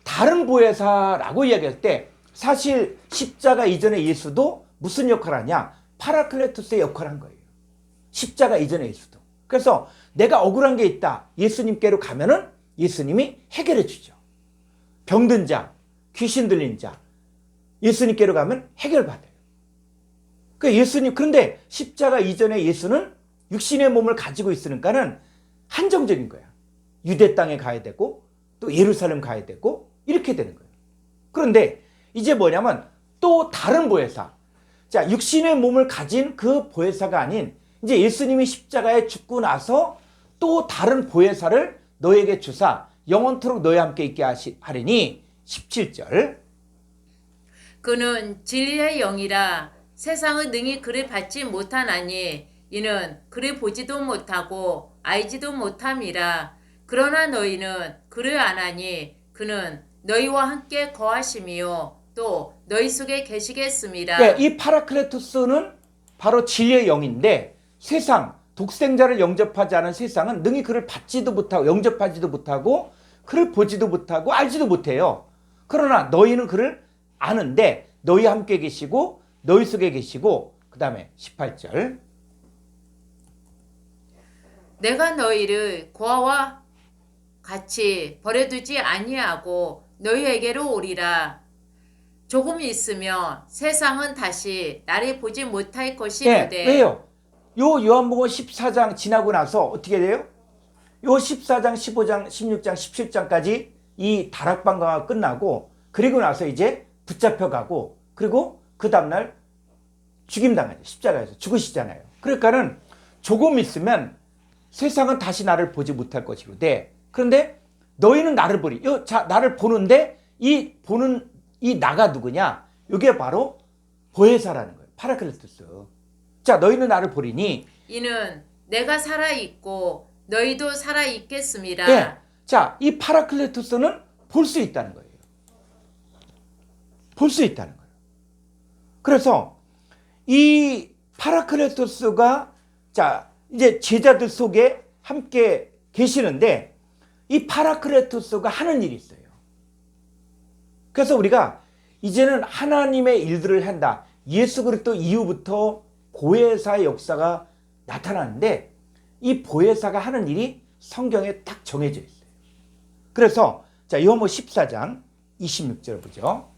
A: 다른 보혜사라고 이야기할 때 사실 십자가 이전의 예수도 무슨 역할을 하냐? 파라클레토스의 역할을 한 거예요. 십자가 이전의 예수도. 그래서 내가 억울한 게 있다. 예수님께로 가면은 예수님이 해결해 주죠. 병든 자, 귀신 들린 자, 예수님께로 가면 해결받아요. 그런데 십자가 이전의 예수는 육신의 몸을 가지고 있으니까는 한정적인 거야. 유대 땅에 가야 되고 또 예루살렘 가야 되고 이렇게 되는 거예요. 그런데 이제 뭐냐면 또 다른 보혜사. 자, 육신의 몸을 가진 그 보혜사가 아닌 이제 예수님이 십자가에 죽고 나서 또 다른 보혜사를 너에게 주사 영원토록 너희와 함께 있게 하리니 17절.
B: 그는 진리의 영이라 세상은 능히 그를 받지 못하나니 이는 그를 보지도 못하고 알지도 못함이라. 그러나 너희는 그를 아나니 그는 너희와 함께 거하심이요 또 너희 속에 계시겠음이라.
A: 네, 이 파라클레토스는 바로 진리의 영인데 세상, 독생자를 영접하지 않은 세상은 능히 그를 받지도 못하고 영접하지도 못하고 그를 보지도 못하고 알지도 못해요. 그러나 너희는 그를 아는데 너희와 함께 계시고 너희 속에 계시고 그 다음에 18절.
B: 내가 너희를 고아와 같이 버려두지 아니하고 너희에게로 오리라. 조금 있으면 세상은 다시 나를 보지 못할 것이로되.
A: 왜요? 요 요한복음 14장 지나고 나서 어떻게 돼요? 요 14장, 15장, 16장, 17장까지 이 다락방과가 끝나고 그리고 나서 이제 붙잡혀가고 그리고 그 다음날 죽임당하죠. 십자가에서 죽으시잖아요. 그러니까는 조금 있으면 세상은 다시 나를 보지 못할 것이로되 그런데 너희는 나를 보리. 자, 나를 보는데 이 보는 이 나가 누구냐? 이게 바로 보혜사라는 거예요. 파라클레토스. 자, 너희는 나를 보리니
B: 이는 내가 살아있고 너희도 살아있겠습니다.
A: 네. 자, 이 파라클레토스는 볼 수 있다는 거예요. 볼 수 있다는 거예요. 그래서 이 파라클레토스가 자, 이제 제자들 속에 함께 계시는데 이 파라클레토스가 하는 일이 있어요. 그래서 우리가 이제는 하나님의 일들을 한다. 예수 그리스도 이후부터 보혜사의 역사가 나타나는데 이 보혜사가 하는 일이 성경에 딱 정해져 있어요. 그래서 자, 요한복음 14장 26절 보죠.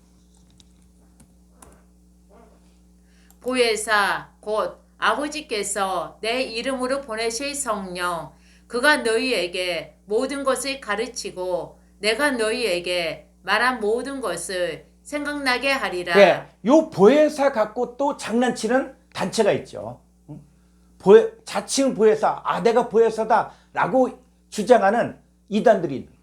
B: 보혜사 곧 아버지께서 내 이름으로 보내실 성령 그가 너희에게 모든 것을 가르치고 내가 너희에게 말한 모든 것을 생각나게 하리라.
A: 네, 요 보혜사 갖고 또 장난치는 단체가 있죠. 자칭 보혜사, 내가 보혜사다 라고 주장하는 이단들이 있는 거예요.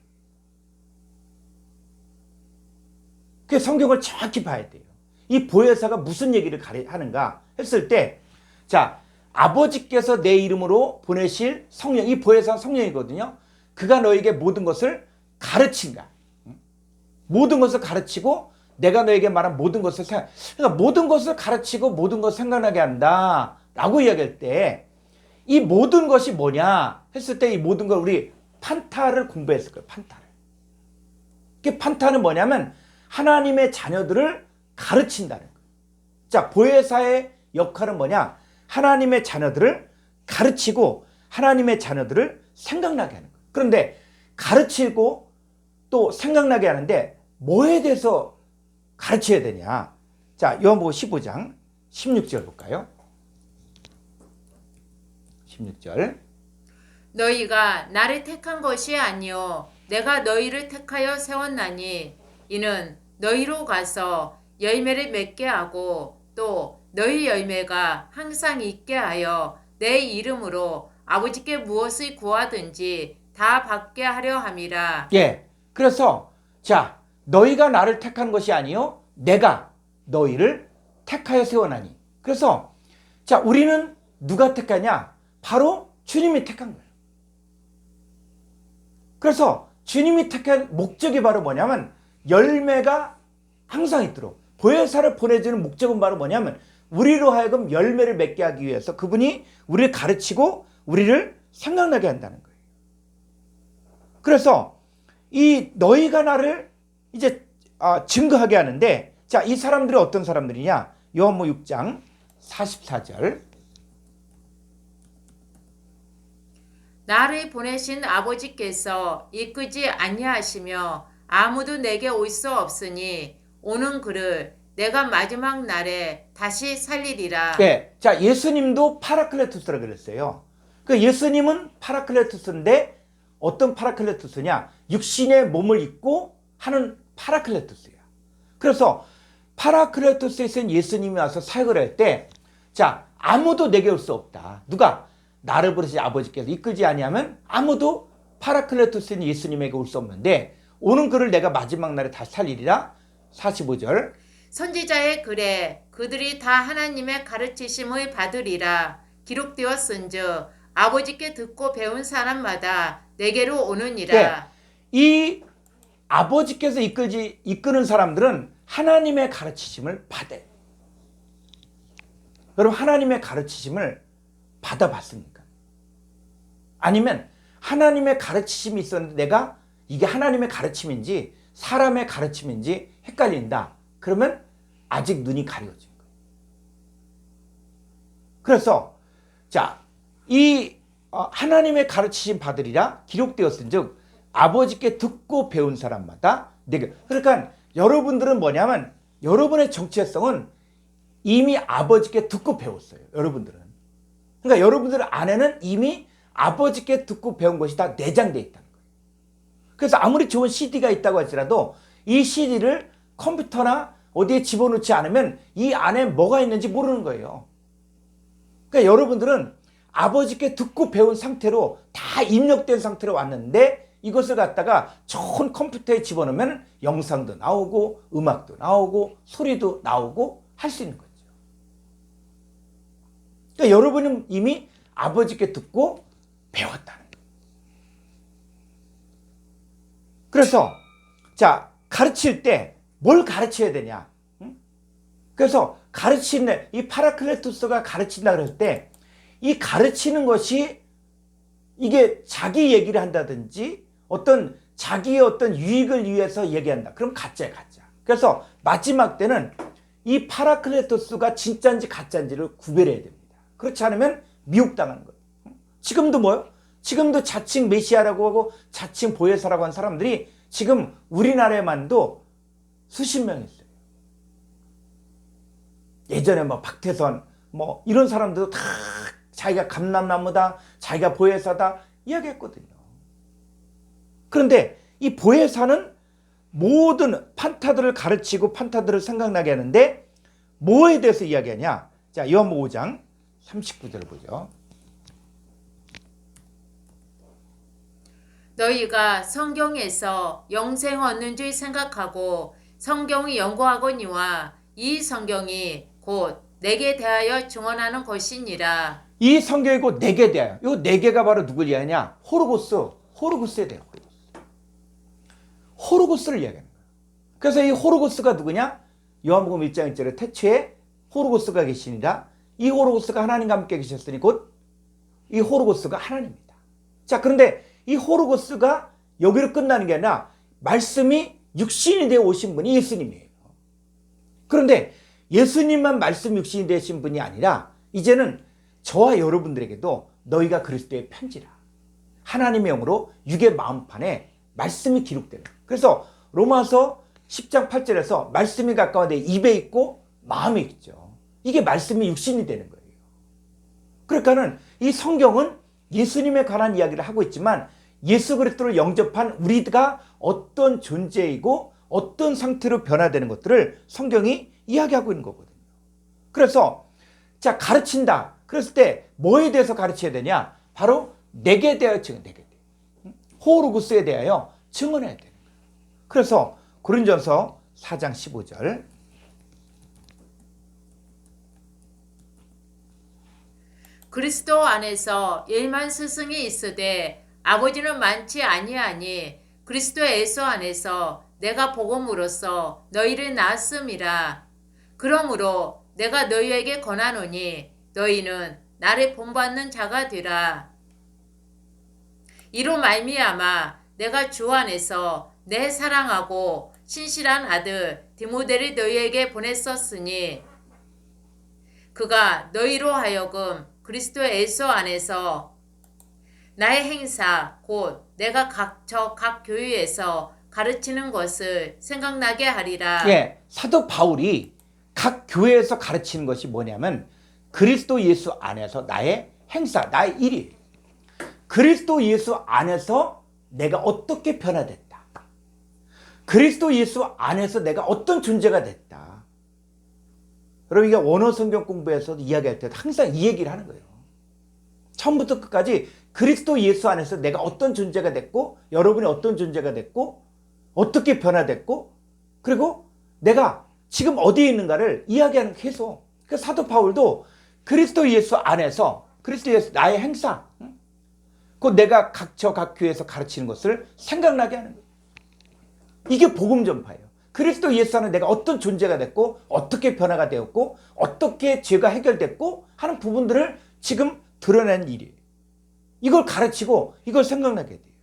A: 그 성경을 정확히 봐야 돼요. 이 보혜사가 무슨 얘기를 하는가 했을 때, 자, 아버지께서 내 이름으로 보내실 성령, 이 보혜사는 성령이거든요. 그가 너에게 모든 것을 가르친다. 모든 것을 가르치고 내가 너에게 말한 모든 것을 그러니까 모든 것을 가르치고 모든 것을 생각나게 한다 라고 이야기할 때 이 모든 것이 뭐냐 했을 때 이 모든 걸 우리 판타를 공부했을 거예요. 판타를. 그 판타는 뭐냐면 하나님의 자녀들을 가르친다는 거예요. 자, 보혜사의 역할은 뭐냐? 하나님의 자녀들을 가르치고 하나님의 자녀들을 생각나게 하는 거예요. 그런데 가르치고 또 생각나게 하는데 뭐에 대해서 가르쳐야 되냐? 자, 요한복음 15장 16절 볼까요? 16절.
B: 너희가 나를 택한 것이 아니요 내가 너희를 택하여 세웠나니 이는 너희로 가서 열매를 맺게 하고 또 너희 열매가 항상 있게 하여 내 이름으로 아버지께 무엇을 구하든지 다 받게 하려 함이라.
A: 예. 그래서 자, 너희가 나를 택한 것이 아니요 내가 너희를 택하여 세워나니. 그래서 자, 우리는 누가 택하냐? 바로 주님이 택한 거예요. 그래서 주님이 택한 목적이 바로 뭐냐면 열매가 항상 있도록, 보혜사를 보내주는 목적은 바로 뭐냐면 우리로 하여금 열매를 맺게 하기 위해서 그분이 우리를 가르치고 우리를 생각나게 한다는 거예요. 그래서 이 너희가 나를 이제 증거하게 하는데, 자, 이 사람들이 어떤 사람들이냐? 요한복음 6장 44절.
B: 나를 보내신 아버지께서 이끄지 아니하시며 아무도 내게 올 수 없으니 오는 그를 내가 마지막 날에 다시 살리리라.
A: 네, 자, 예수님도 파라클레토스라고 그랬어요. 그 예수님은 파라클레토스인데 어떤 파라클레토스냐? 육신의 몸을 입고 하는 파라클레토스야. 그래서 파라클레토스에서는 예수님이 와서 사역을 할 때, 자, 아무도 내게 올 수 없다. 누가? 나를 부르신 아버지께서 이끌지 아니하면 아무도 파라클레토스인 예수님에게 올 수 없는데 오는 그를 내가 마지막 날에 다시 살리리라. 45절.
B: 선지자의 글에 그들이 다 하나님의 가르치심을 받으리라 기록되었은즉 아버지께 듣고 배운 사람마다 내게로 오느니라.
A: 네, 이 아버지께서 이끄는 사람들은 하나님의 가르치심을 받아요. 여러분, 하나님의 가르치심을 받아봤습니까? 아니면 하나님의 가르치심이 있었는데 내가 이게 하나님의 가르침인지 사람의 가르침인지 헷갈린다. 그러면 아직 눈이 가려진 거예요. 그래서 자, 이 하나님의 가르치심 받으리라 기록되었은즉 아버지께 듣고 배운 사람마다 내게. 그러니까 여러분들은 뭐냐면 여러분의 정체성은 이미 아버지께 듣고 배웠어요. 여러분들은. 그러니까 여러분들 안에는 이미 아버지께 듣고 배운 것이 다 내장되어 있다는 거예요. 그래서 아무리 좋은 CD가 있다고 할지라도 이 CD를 컴퓨터나 어디에 집어넣지 않으면 이 안에 뭐가 있는지 모르는 거예요. 그러니까 여러분들은 아버지께 듣고 배운 상태로 다 입력된 상태로 왔는데 이것을 갖다가 좋은 컴퓨터에 집어넣으면 영상도 나오고 음악도 나오고 소리도 나오고 할 수 있는 거죠. 그러니까 여러분은 이미 아버지께 듣고 배웠다는 거예요. 그래서 자, 가르칠 때 뭘 가르쳐야 되냐? 그래서 가르치는 이 파라클레토스가 가르친다 그럴 때 이 가르치는 것이 이게 자기 얘기를 한다든지 어떤 자기의 어떤 유익을 위해서 얘기한다. 그럼 가짜야, 가짜. 그래서 마지막 때는 이 파라클레토스가 진짜인지 가짜인지를 구별해야 됩니다. 그렇지 않으면 미혹당하는 거예요. 지금도 뭐요? 지금도 자칭 메시아라고 하고 자칭 보혜사라고 하는 사람들이 지금 우리나라에만도 수십 명 있어요. 예전에 뭐 박태선 뭐 이런 사람들도 다 자기가 감람나무다, 자기가 보혜사다 이야기했거든요. 그런데 이 보혜사는 모든 판타들을 가르치고 판타들을 생각나게 하는데 뭐에 대해서 이야기하냐? 자, 요한복음 5장 39절 보죠.
B: 너희가 성경에서 영생 얻는 줄 생각하고 성경을 연구하거니와 이 성경이 곧 내게 대하여 증언하는 것이니라.
A: 이 성경이 곧 내게 대하여. 이 네 개가 바로 누굴 이야기하냐? 호르고스에 대해요. 호르고스를 이야기하는 거예요. 그래서 이 호르고스가 누구냐? 요한복음 1장 1절에 태초에 호르고스가 계시니라. 이 호르고스가 하나님과 함께 계셨으니 곧 이 호르고스가 하나님입니다. 자, 그런데 이 호르고스가 여기로 끝나는 게 아니라 말씀이 육신이 되어 오신 분이 예수님이에요. 그런데 예수님만 말씀 육신이 되신 분이 아니라 이제는 저와 여러분들에게도 너희가 그리스도의 편지라. 하나님의 영으로 육의 마음판에 말씀이 기록되는. 그래서 로마서 10장 8절에서 말씀이 가까워 내 입에 있고 마음에 있죠. 이게 말씀이 육신이 되는 거예요. 그러니까는 이 성경은 예수님에 관한 이야기를 하고 있지만 예수 그리스도를 영접한 우리가 어떤 존재이고 어떤 상태로 변화되는 것들을 성경이 이야기하고 있는 거거든요. 그래서 자, 가르친다. 그랬을 때 뭐에 대해서 가르쳐야 되냐? 바로 내게 대하여 증언, 내게 대해. 호로구스에 대하여 증언해야 되는 거예요. 그래서 고린전서 4장 15절
B: 그리스도 안에서 1만 스승이 있으되 아버지는 많지 아니하니 그리스도 예수 안에서 내가 복음으로써 너희를 낳았음이라. 그러므로 내가 너희에게 권하노니 너희는 나를 본받는 자가 되라. 이로 말미암아 내가 주 안에서 내 사랑하고 신실한 아들 디모데를 너희에게 보냈었으니 그가 너희로 하여금 그리스도 예수 안에서 나의 행사 곧 내가 각 교회에서 가르치는 것을 생각나게 하리라.
A: 예, 사도 바울이 각 교회에서 가르치는 것이 뭐냐면 그리스도 예수 안에서 나의 행사, 나의 일이 그리스도 예수 안에서 내가 어떻게 변화됐다. 그리스도 예수 안에서 내가 어떤 존재가 됐다. 여러분 이게 원어 성경 공부에서도 이야기할 때 항상 이 얘기를 하는 거예요. 처음부터 끝까지 그리스도 예수 안에서 내가 어떤 존재가 됐고 여러분이 어떤 존재가 됐고 어떻게 변화됐고 그리고 내가 지금 어디에 있는가를 이야기하는 계속. 그 사도 바울도 그리스도 예수 안에서 그리스도 예수 나의 행사 그 내가 각 교회에서 가르치는 것을 생각나게 하는 거예요. 이게 복음 전파예요. 그리스도 예수 안에 내가 어떤 존재가 됐고 어떻게 변화가 되었고 어떻게 죄가 해결됐고 하는 부분들을 지금 드러낸 일이에요. 이걸 가르치고 이걸 생각나게 돼요.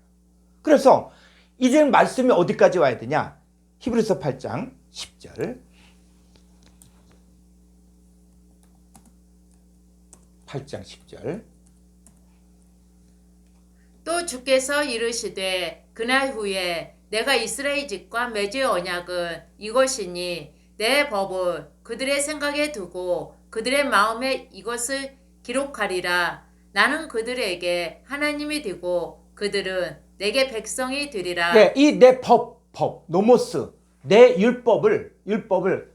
A: 그래서 이제 말씀이 어디까지 와야 되냐? 히브리서 8장 10절 8장 10절
B: 또 주께서 이르시되 그날 후에 내가 이스라엘 집과 맺을 언약은 이것이니 내 법을 그들의 생각에 두고 그들의 마음에 이것을 기록하리라. 나는 그들에게 하나님이 되고 그들은 내게 백성이 되리라.
A: 네, 이 내 법, 노모스, 내 율법을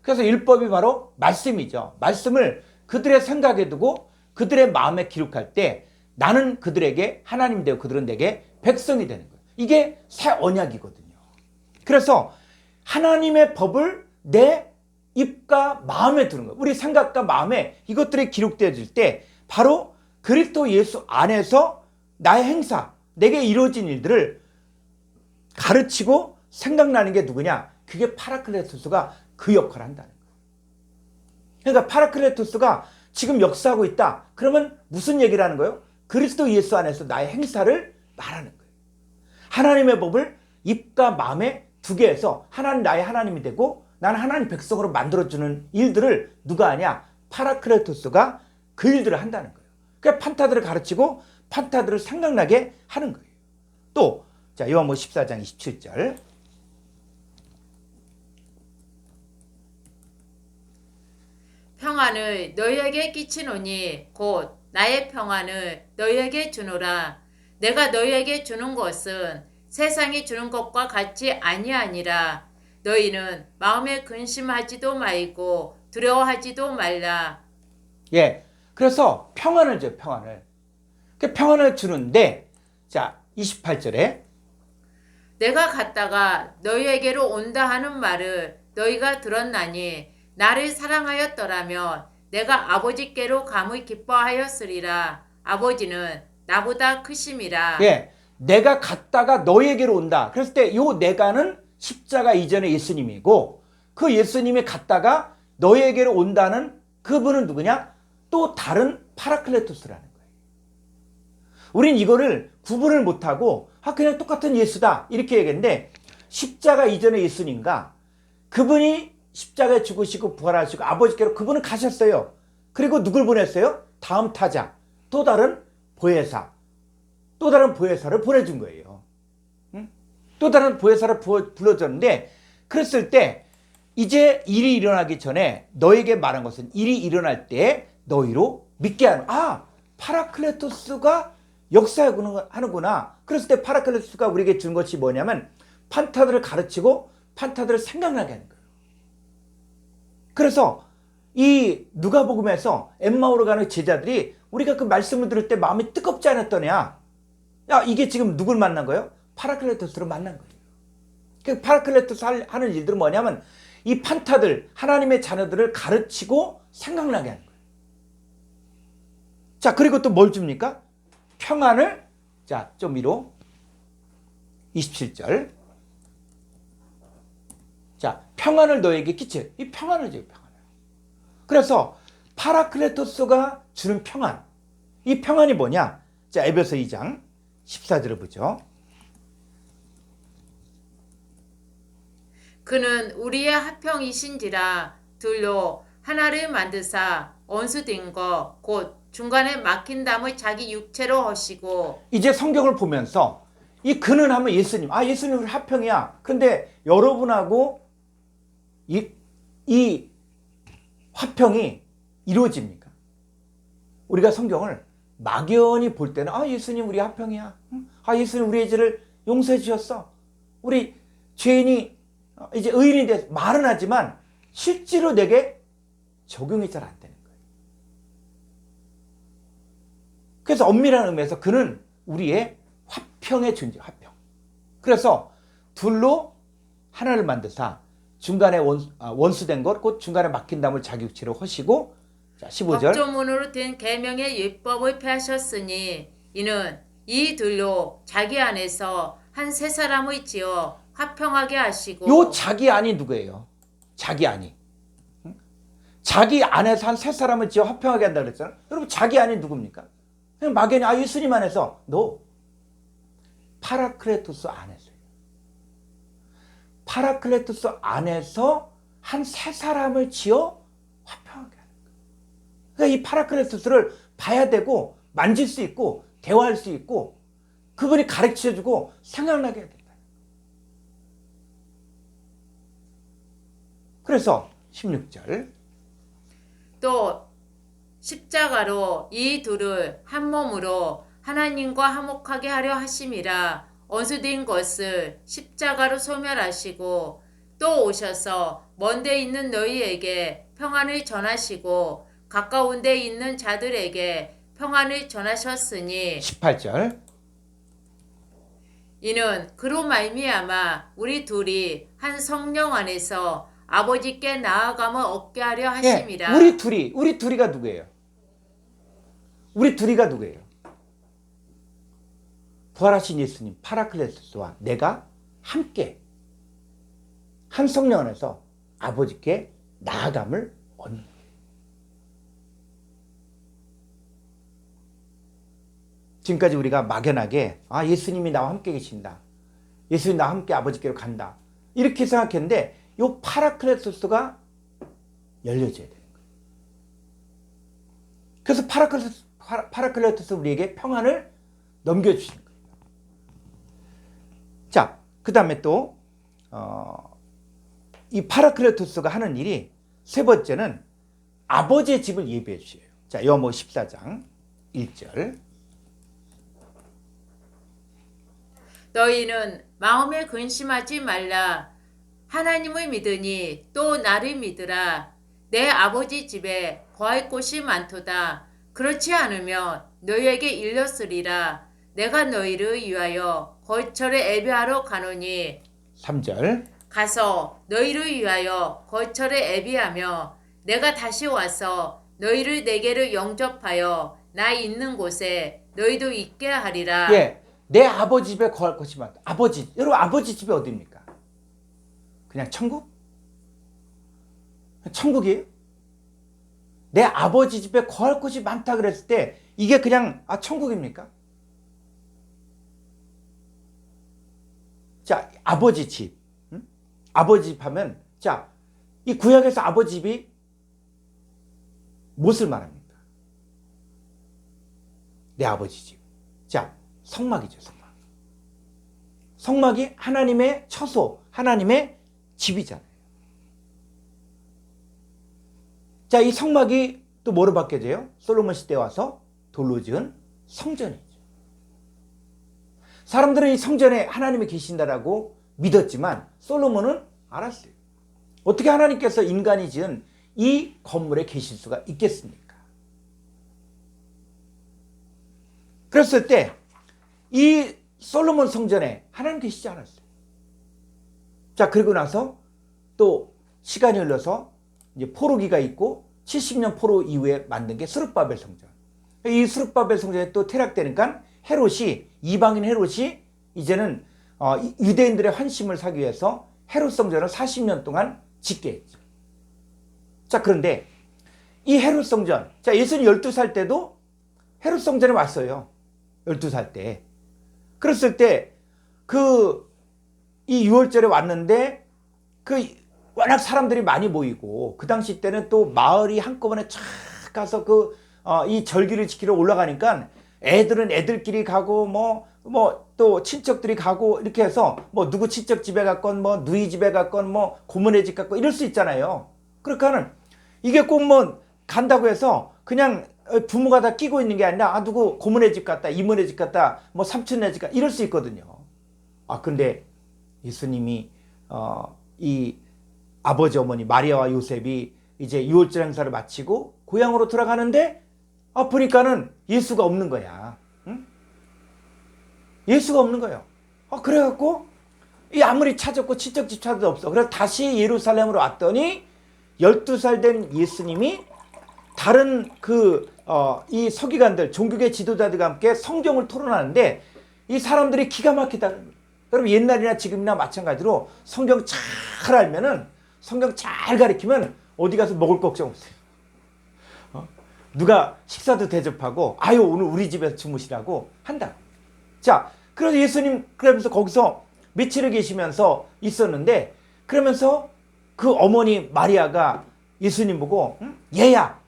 A: 그래서 율법이 바로 말씀이죠. 말씀을 그들의 생각에 두고 그들의 마음에 기록할 때 나는 그들에게 하나님이 되고 그들은 내게 백성이 되는 거예요. 이게 새 언약이거든요. 그래서 하나님의 법을 내 입과 마음에 두는 거예요. 우리 생각과 마음에 이것들이 기록되어질 때 바로 그리스도 예수 안에서 나의 행사, 내게 이루어진 일들을 가르치고 생각나는 게 누구냐? 그게 파라클레토스가 그 역할을 한다는 거예요. 그러니까 파라클레토스가 지금 역사하고 있다. 그러면 무슨 얘기를 하는 거예요? 그리스도 예수 안에서 나의 행사를 말하는 거예요. 하나님의 법을 입과 마음에 두게 해서 하나님 나의 하나님이 되고 나는 하나님 백성으로 만들어주는 일들을 누가 하냐? 파라클레토스가 그 일들을 한다는 거예요. 그러니까 판타들을 가르치고 판타들을 생각나게 하는 거예요. 또 자, 요한복음 14장 27절
B: 평안을 너희에게 끼치노니 곧 나의 평안을 너희에게 주노라. 내가 너희에게 주는 것은 세상이 주는 것과 같이 아니하니라. 너희는 마음에 근심하지도 말고 두려워하지도 말라.
A: 예, 그래서 평안을 줘요. 평안을. 그 평안을 주는데 자 28절에
B: 내가 갔다가 너희에게로 온다 하는 말을 너희가 들었나니 나를 사랑하였더라면 내가 아버지께로 감을 기뻐하였으리라. 아버지는 나보다 크심이라.
A: 예, 내가 갔다가 너희에게로 온다. 그랬을 때 요 내가는 십자가 이전의 예수님이고 그 예수님이 갔다가 너희에게로 온다는 그분은 누구냐? 또 다른 파라클레토스라는 거예요. 우린 이거를 구분을 못하고 그냥 똑같은 예수다 이렇게 얘기했는데 십자가 이전의 예수님과 그분이 십자가에 죽으시고 부활하시고 아버지께로 그분은 가셨어요. 그리고 누굴 보냈어요? 다음 타자, 또 다른 보혜사, 또 다른 보혜사를 보내준 거예요. 또 다른 보혜사를 불러줬는데 그랬을 때 이제 일이 일어나기 전에 너에게 말한 것은 일이 일어날 때 너희로 믿게 하는 파라클레토스가 역사하는구나. 그랬을 때 파라클레토스가 우리에게 준 것이 뭐냐면 판타들을 가르치고 판타들을 생각나게 하는 거예요. 그래서 이 누가복음에서 엠마오로 가는 제자들이 우리가 그 말씀을 들을 때 마음이 뜨겁지 않았더냐? 야, 이게 지금 누굴 만난 거예요? 파라클레토스로 만난 거예요. 그 파라클레토스 하는 일들은 뭐냐면 이 판타들, 하나님의 자녀들을 가르치고 생각나게 하는 거예요. 자, 그리고 또 뭘 줍니까? 평안을, 자, 좀 위로 27절. 자, 평안을 너에게 끼쳐. 이 평안을 줘요, 평안을. 그래서 파라클레토스가 주는 평안. 이 평안이 뭐냐? 자, 에베소 2장 14절을 보죠.
B: 그는 우리의 화평이신지라 둘로 하나를 만드사 원수된 거 곧 중간에 막힌 담을 자기 육체로 하시고.
A: 이제 성경을 보면서 이 그는 하면 예수님. 아, 예수님 우리 화평이야. 근데 여러분하고 이 화평이 이루어집니까? 우리가 성경을 막연히 볼 때는 아, 예수님 우리 화평이야. 아, 예수님 우리의 죄를 용서해 주셨어. 우리 죄인이 이제 의인이 돼서 말은 하지만 실제로 내게 적용이 잘 안 되는 거예요. 그래서 엄밀한 의미에서 그는 우리의 화평의 존재, 화평. 그래서 둘로 하나를 만드사 중간에 원수된 것, 곧 중간에 막힌 담을 자기 육체로 허시고. 자, 15절.
B: 법조문으로 된 계명의 율법을 폐하셨으니 이는 이 둘로 자기 안에서 한 세 사람의 지어 화평하게 하시고.
A: 요 자기 안이 누구예요? 자기 안이. 응? 자기 안에서 한 세 사람을 지어 화평하게 한다 그랬잖아요. 여러분 자기 안이 누굽니까? 그냥 막연히 아, 예수님 안에서. 파라클레토스 안에서요. 파라클레토스 안에서 한 세 사람을 지어 화평하게 하는 거예요. 그러니까 이 파라클레토스를 봐야 되고 만질 수 있고 대화할 수 있고 그분이 가르쳐주고 생각나게 해야 된다. 그래서 16절.
B: 또 십자가로 이 둘을 한 몸으로 하나님과 화목하게 하려 하심이라 원수된 것을 십자가로 소멸하시고 또 오셔서 먼 데 있는 너희에게 평안을 전하시고 가까운 데 있는 자들에게 평안을 전하셨으니
A: 18절.
B: 이는 그로 말미암아 우리 둘이 한 성령 안에서 아버지께 나아감을 얻게 하려 하심이라.
A: 우리 둘이가 누구예요? 우리 둘이가 누구예요? 부활하신 예수님 파라클레토스와 내가 함께 한 성령 안에서 아버지께 나아감을 얻는 거예요. 지금까지 우리가 막연하게 아, 예수님이 나와 함께 계신다. 예수님 나와 함께 아버지께로 간다. 이렇게 생각했는데 이 파라클레토스가 열려져야 되는 거예요. 그래서 파라클레토스 우리에게 평안을 넘겨주시는 거예요. 자, 그 다음에 또 이 파라클레토스가 하는 일이 세 번째는 아버지의 집을 예비해 주셔요. 자, 요한복음 14장 1절.
B: 너희는 마음에 근심하지 말라. 하나님을 믿으니 또 나를 믿으라. 내 아버지 집에 거할 곳이 많도다. 그렇지 않으면 너희에게 일렀으리라. 내가 너희를 위하여 거처를 예비하러 가노니
A: 3절.
B: 가서 너희를 위하여 거처를 예비하며 내가 다시 와서 너희를 내게로 영접하여 나 있는 곳에 너희도 있게 하리라.
A: 예, 내 아버지 집에 거할 곳이 많다. 아버지, 여러분 아버지 집이 어디입니까? 그냥 천국? 천국이에요? 내 아버지 집에 거할 곳이 많다 그랬을 때 이게 그냥 천국입니까? 자, 아버지 집. 응? 아버지 집 하면 자, 이 구약에서 아버지 집이 무엇을 말합니까? 내 아버지 집. 자, 성막이죠, 성막. 성막이 하나님의 처소, 하나님의 집이잖아요. 자, 이 성막이 또 뭐로 바뀌어져요? 솔로몬 시대에 와서 돌로 지은 성전이죠. 사람들은 이 성전에 하나님이 계신다라고 믿었지만 솔로몬은 알았어요. 어떻게 하나님께서 인간이 지은 이 건물에 계실 수가 있겠습니까? 그랬을 때 이 솔로몬 성전에 하나님 계시지 않았어요. 자, 그리고 나서 또 시간이 흘러서 이제 포로기가 있고 70년 포로 이후에 만든 게 스룹바벨 성전. 이 스룹바벨 성전이 또 퇴락되니까 헤롯이, 이방인 헤롯이 이제는 유대인들의 환심을 사기 위해서 헤롯 성전을 40년 동안 짓게 했죠. 자, 그런데 이 헤롯 성전, 자, 예수님 12살 때도 헤롯 성전에 왔어요. 12살 때. 그랬을 때 이 6월절에 왔는데 워낙 사람들이 많이 모이고 그 당시 때는 또 마을이 한꺼번에 쫙 가서 이 절기를 지키러 올라가니까 애들은 애들끼리 가고 또 친척들이 가고 이렇게 해서 누구 친척 집에 갔건 누이 집에 갔건 고모네 집 갔건 이럴 수 있잖아요. 그러니까는 이게 꼭 간다고 해서 그냥 부모가 다 끼고 있는 게 아니라 누구 고모네 집 갔다 이모네 집 갔다 삼촌네 집 갔다 이럴 수 있거든요. 근데 예수님이 이 아버지 어머니 마리아와 요셉이 이제 유월절 행사를 마치고 고향으로 들어가는데 보니까는 예수가 없는 거야. 응? 예수가 없는 거예요. 그래갖고 아무리 찾았고 친척집 찾아도 없어. 그래서 다시 예루살렘으로 왔더니 12살 된 예수님이 다른 이 서기관들, 종교계 지도자들과 함께 성경을 토론하는데 이 사람들이 기가 막히다. 여러분 옛날이나 지금이나 마찬가지로 성경 잘 알면은 성경 잘 가르치면 어디 가서 먹을 걱정 없어요. 누가 식사도 대접하고 오늘 우리 집에서 주무시라고 한다. 자, 그래서 예수님 그러면서 거기서 며칠을 계시면서 있었는데 그러면서 그 어머니 마리아가 예수님 보고 얘야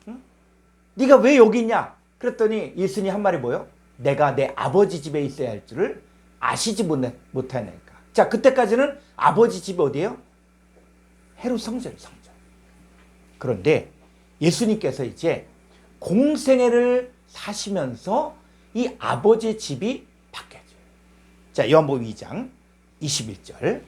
A: 네가 왜 여기 있냐? 그랬더니 예수님 한 말이 뭐예요? 내가 내 아버지 집에 있어야 할 줄을 아시지 못하니까. 자, 그때까지는 아버지 집이 어디예요? 헤롯 성전. 그런데 예수님께서 이제 공생애를 사시면서 이 아버지의 집이 바뀌어져요. 자, 요한복음 2장 21절.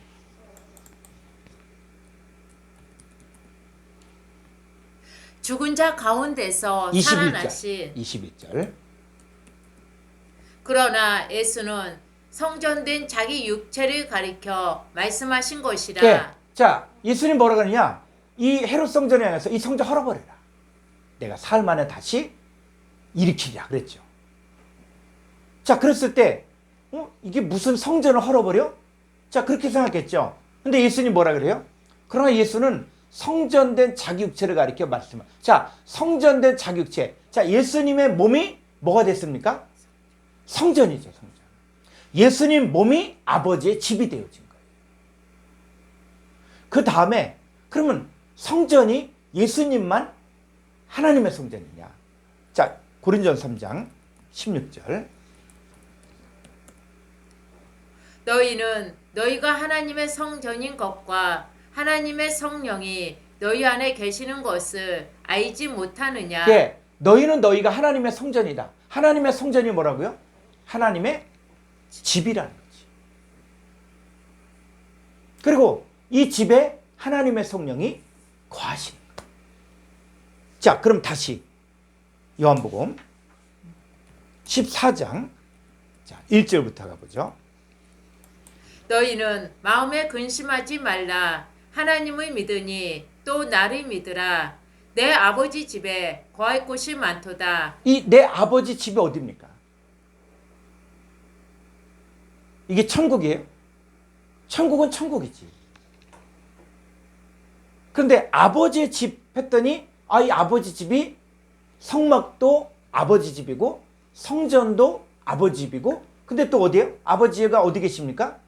B: 죽은 자 가운데서
A: 21절.
B: 살아나신
A: 21절.
B: 그러나 예수는 성전된 자기 육체를 가리켜 말씀하신 것이라.
A: 네. 자, 예수님 뭐라 그러냐? 이 헤롯 성전에 향해서 이 성전 헐어버려라. 내가 사흘 만에 다시 일으키랴 그랬죠. 자, 그랬을 때 이게 무슨 성전을 헐어버려? 자, 그렇게 생각했죠. 근데 예수님 뭐라 그래요? 그러나 예수는 성전된 자기 육체를 가리켜 말씀을. 자, 성전된 자기 육체. 자, 예수님의 몸이 뭐가 됐습니까? 성전이죠, 성전. 예수님 몸이 아버지의 집이 되어진 거예요. 그 다음에 그러면 성전이 예수님만 하나님의 성전이냐? 자, 고린도전서 3장 16절.
B: 너희는 너희가 하나님의 성전인 것과 하나님의 성령이 너희 안에 계시는 것을 알지 못하느냐?
A: 예, 너희는 너희가 하나님의 성전이다. 하나님의 성전이 뭐라고요? 하나님의 집이라는 거지. 그리고 이 집에 하나님의 성령이 거하시는 거예요. 자, 그럼 다시 요한복음 14장 1절부터 가보죠.
B: 너희는 마음에 근심하지 말라. 하나님을 믿으니 또 나를 믿으라. 내 아버지 집에 거할 곳이 많도다.
A: 이 내 아버지 집이 어디입니까? 이게 천국이에요? 천국은 천국이지. 그런데 아버지의 집 했더니 이 아버지 집이 성막도 아버지 집이고 성전도 아버지 집이고 근데 또 어디예요? 아버지가 어디 계십니까?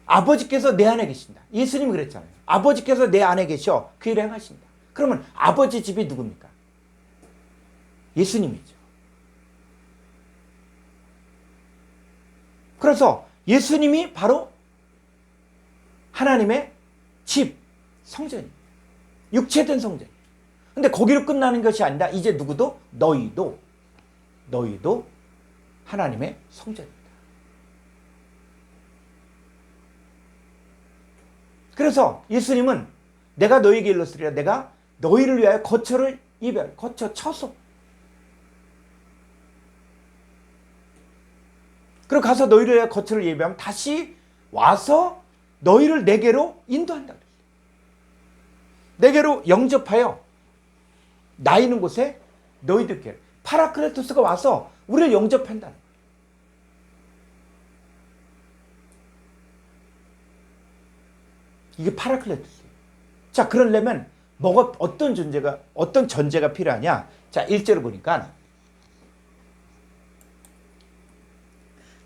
A: 아버지께서 내 안에 계신다. 예수님이 그랬잖아요. 아버지께서 내 안에 계셔 그 일을 행하신다. 그러면 아버지 집이 누굽니까? 예수님이죠. 그래서 예수님이 바로 하나님의 집, 성전입니다. 육체된 성전. 근데 거기로 끝나는 것이 아니라 이제 누구도 너희도 하나님의 성전입니다. 그래서 예수님은 내가 너희에게 일렀으리라. 내가 너희를 위하여 거처를 이별, 거처 처소. 그리고 가서 너희를 거처를 예비하면 다시 와서 너희를 내게로 인도한다. 내게로 영접하여 나 있는 곳에 너희들께 파라클레토스가 와서 우리를 영접한다는 거예요. 이게 파라클레토스예요. 자, 그러려면 뭐가 어떤 전제가 필요하냐? 자, 1절을 보니까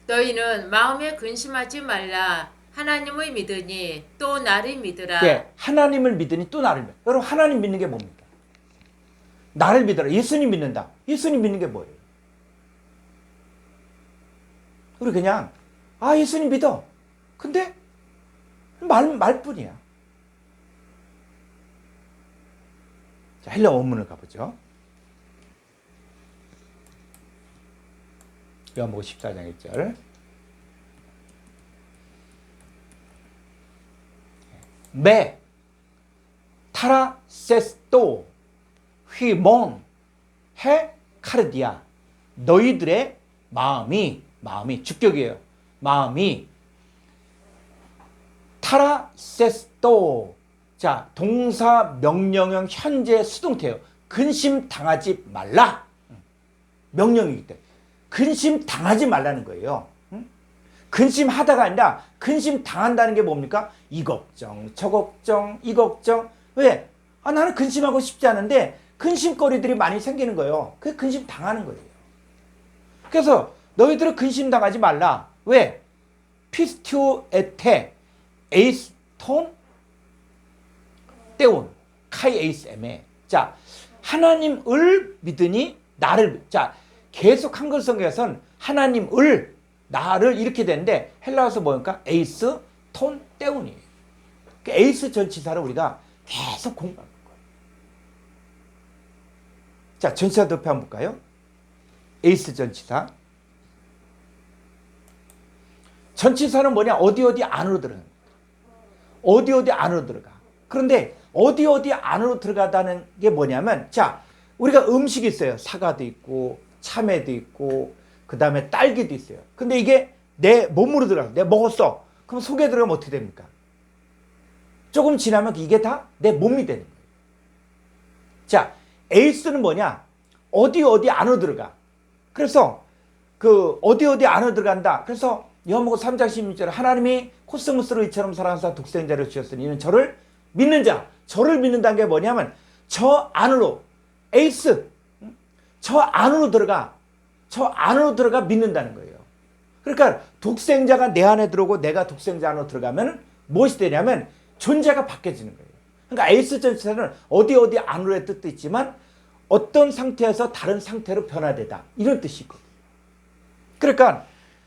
B: 너희는 마음에 근심하지 말라. 하나님을 믿으니 또 나를 믿으라.
A: 예, 하나님을 믿으니 또 나를 믿어. 여러분, 하나님 믿는 게 뭡니까? 나를 믿어라. 예수님 믿는다. 예수님 믿는 게 뭐예요? 우리 그냥 예수님 믿어. 근데 말뿐이야. 자, 헬라 원문을 가보죠. 요한복음 14장 1절. 메 타라세스토 휘몬 헤 카르디아. 너희들의 마음이 주격이에요. 마음이 타라세스토. 자, 동사 명령형 현재 수동태예요. 근심 당하지 말라. 명령이기 때문에 근심 당하지 말라는 거예요. 근심하다가 아니라 근심 당한다는 게 뭡니까? 이 걱정, 저 걱정, 이 걱정. 왜? 나는 근심하고 싶지 않은데 근심거리들이 많이 생기는 거예요. 그게 근심 당하는 거예요. 그래서 너희들은 근심 당하지 말라. 왜? 피스티오 에테 에이스톤 떼온 카이 에이스 에메. 자, 하나님을 믿으니 나를. 자, 계속 한글 성경에서는 하나님을 나를 이렇게 되는데 헬라어에서 뭐니까 에이스 톤 떼온이에요. 그 에이스 전치사를 우리가 계속 공부하는 거예요. 자, 전치사 덮여 한번 볼까요? 에이스 전치사. 전치사는 뭐냐? 어디 안으로 들어가는 거예요. 어디 안으로 들어가. 그런데 어디 안으로 들어가다는 게 뭐냐면, 자, 우리가 음식이 있어요. 사과도 있고 참외도 있고 그 다음에 딸기도 있어요. 근데 이게 내 몸으로 들어가. 내가 먹었어. 그럼 속에 들어가면 어떻게 됩니까? 조금 지나면 이게 다 내 몸이 되는 거예요. 자, 에이스는 뭐냐? 어디 안으로 들어가. 그래서 그 어디 안으로 들어간다. 그래서 요한복음 3장 16절 하나님이 코스모스로 이처럼 사랑하사 독생자를 주셨으니 이는 저를 믿는 자. 저를 믿는다는 게 뭐냐면 저 안으로 에이스 저 안으로 들어가 믿는다는 거예요. 그러니까 독생자가 내 안에 들어오고 내가 독생자 안으로 들어가면 무엇이 되냐면 존재가 바뀌어지는 거예요. 그러니까 에이스 전체는 어디 안으로의 뜻도 있지만 어떤 상태에서 다른 상태로 변화되다 이런 뜻이 있거든요. 그러니까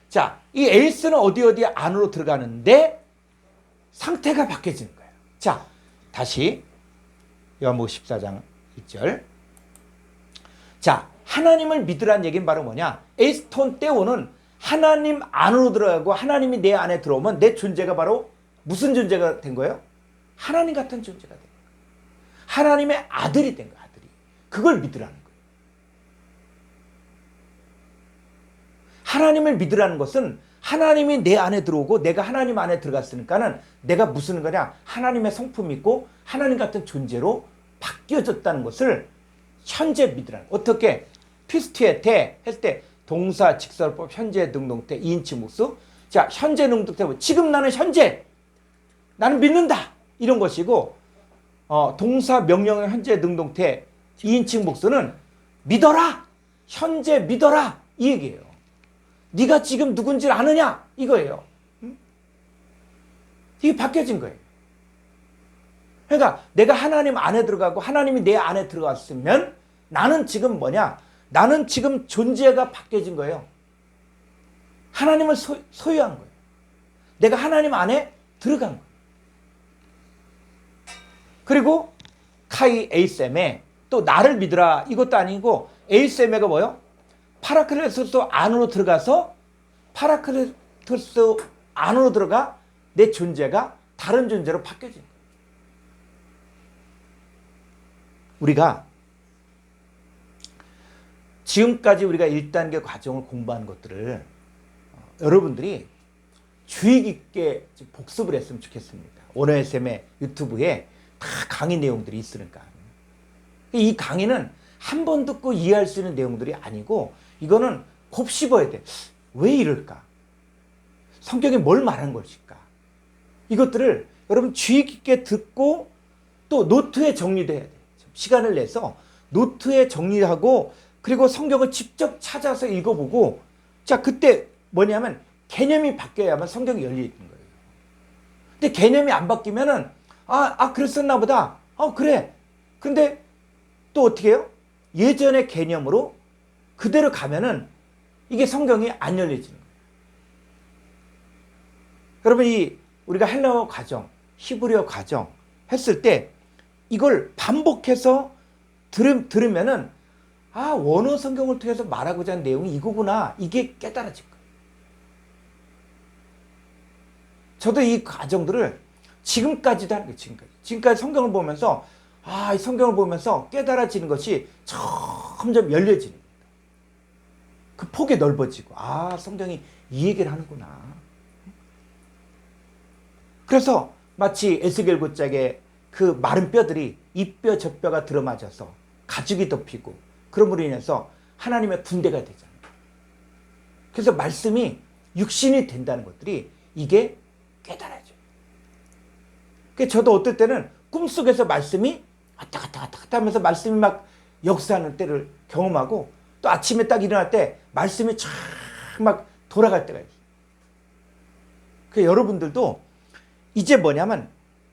A: 자, 이 에이스는 어디 안으로 들어가는데 상태가 바뀌어지는 거예요. 자, 다시 요한복음 14장 1절. 자, 하나님을 믿으라는 얘기는 바로 뭐냐? 에이스톤 떼오는 하나님 안으로 들어가고 하나님이 내 안에 들어오면 내 존재가 바로 무슨 존재가 된 거예요? 하나님 같은 존재가 된 거예요. 하나님의 아들이 된 거예요. 아들이. 그걸 믿으라는 거예요. 하나님을 믿으라는 것은 하나님이 내 안에 들어오고 내가 하나님 안에 들어갔으니까는 내가 무슨 거냐? 하나님의 성품이 있고 하나님 같은 존재로 바뀌어졌다는 것을 현재 믿으라는 거예요. 어떻게? 피스티에테 했을 때 동사, 직설법, 현재 능동태, 2인칭 목수. 자, 현재 능동태. 지금 나는 현재. 나는 믿는다. 이런 것이고 동사, 명령형, 현재 능동태, 2인칭 목수는 믿어라. 현재 믿어라. 이 얘기예요. 네가 지금 누군지를 아느냐? 이거예요. 이게 바뀌어진 거예요. 그러니까 내가 하나님 안에 들어가고 하나님이 내 안에 들어갔으면 나는 지금 뭐냐? 나는 지금 존재가 바뀌어진 거예요. 하나님을 소유한 거예요. 내가 하나님 안에 들어간 거예요. 그리고 카이 에이셈에 또 나를 믿으라 이것도 아니고 에이셈에가 뭐예요? 파라클레토스 안으로 들어가서 파라클레토스 안으로 들어가 내 존재가 다른 존재로 바뀌어진 거예요. 우리가 지금까지 우리가 1단계 과정을 공부한 것들을 여러분들이 주의 깊게 복습을 했으면 좋겠습니다. 원어SM의 유튜브에 다 강의 내용들이 있으니까. 이 강의는 한 번 듣고 이해할 수 있는 내용들이 아니고 이거는 곱씹어야 돼. 왜 이럴까? 성경에 뭘 말한 것일까? 이것들을 여러분 주의 깊게 듣고 또 노트에 정리도 해야 돼. 시간을 내서 노트에 정리하고 그리고 성경을 직접 찾아서 읽어보고 자 그때 뭐냐면 개념이 바뀌어야만 성경이 열리는 거예요. 근데 개념이 안 바뀌면은 그랬었나 보다. 그래. 근데 또 어떻게 해요? 예전의 개념으로 그대로 가면은 이게 성경이 안 열려지는 거예요. 여러분 우리가 헬라어 과정, 히브리어 과정 했을 때 이걸 반복해서 들으면은 원어 성경을 통해서 말하고자 하는 내용이 이거구나. 이게 깨달아질 거예요. 저도 이 과정들을 지금까지도 하는 거예요. 지금까지 성경을 보면서 이 성경을 보면서 깨달아지는 것이 점점 열려지는 거예요. 그 폭이 넓어지고 성경이 이 얘기를 하는구나. 그래서 마치 에스겔 굿짝의 그 마른 뼈들이 이 뼈 저 뼈가 들어맞아서 가죽이 덮이고 그럼으로 인해서 하나님의 군대가 되잖아요. 그래서 말씀이 육신이 된다는 것들이 이게 깨달아져요. 그래서 저도 어떨 때는 꿈속에서 말씀이 왔다 갔다 하면서 말씀이 막 역사하는 때를 경험하고 또 아침에 딱 일어날 때 말씀이 쫙 막 돌아갈 때가 있어요. 그래서 여러분들도 이제 뭐냐면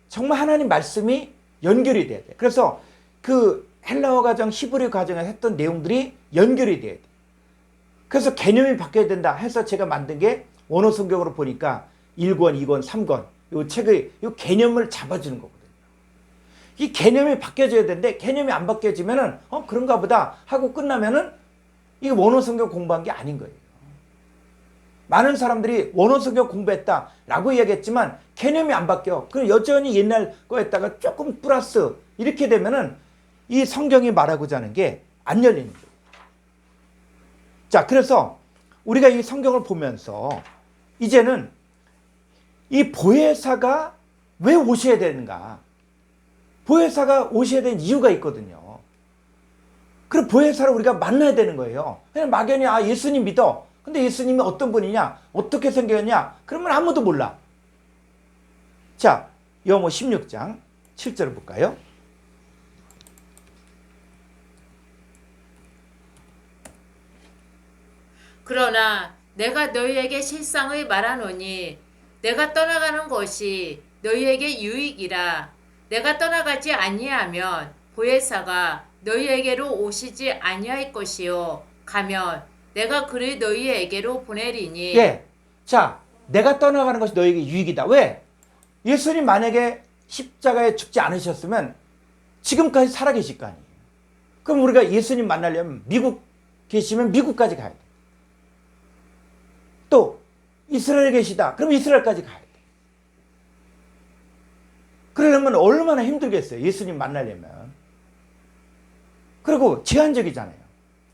A: 정말 하나님 말씀이 연결이 돼야 돼. 그래서 그 헬라어 과정, 히브리 과정에 했던 내용들이 연결이 돼야 돼. 그래서 개념이 바뀌어야 된다 해서 제가 만든 게 원어 성경으로 보니까 1권, 2권, 3권 이 책의 이 개념을 잡아주는 거거든요. 이 개념이 바뀌어져야 되는데 개념이 안 바뀌어지면은 그런가 보다 하고 끝나면은 이게 원어 성경 공부한 게 아닌 거예요. 많은 사람들이 원어 성경 공부했다라고 이야기했지만 개념이 안 바뀌어. 그럼 여전히 옛날 거에다가 조금 플러스 이렇게 되면은 이 성경이 말하고자 하는 게 안 열리는 거예요. 자, 그래서 우리가 이 성경을 보면서 이제는 이 보혜사가 왜 오셔야 되는가? 보혜사가 오셔야 되는 이유가 있거든요. 그럼 보혜사를 우리가 만나야 되는 거예요. 그냥 막연히 예수님 믿어. 근데 예수님이 어떤 분이냐? 어떻게 생겼냐? 그러면 아무도 몰라. 자, 요모 16장 7절을 볼까요?
B: 그러나 내가 너희에게 실상의 말하노니 내가 떠나가는 것이 너희에게 유익이라. 내가 떠나가지 아니하면 보혜사가 너희에게로 오시지 아니할 것이요 가면 내가 그를 너희에게로 보내리니.
A: 예. 자, 내가 떠나가는 것이 너희에게 유익이다. 왜? 예수님 만약에 십자가에 죽지 않으셨으면 지금까지 살아계실 거 아니에요. 그럼 우리가 예수님 만나려면 미국 계시면 미국까지 가야 돼. 또 이스라엘에 계시다. 그럼 이스라엘까지 가야 돼. 그러려면 얼마나 힘들겠어요. 예수님 만나려면. 그리고 제한적이잖아요.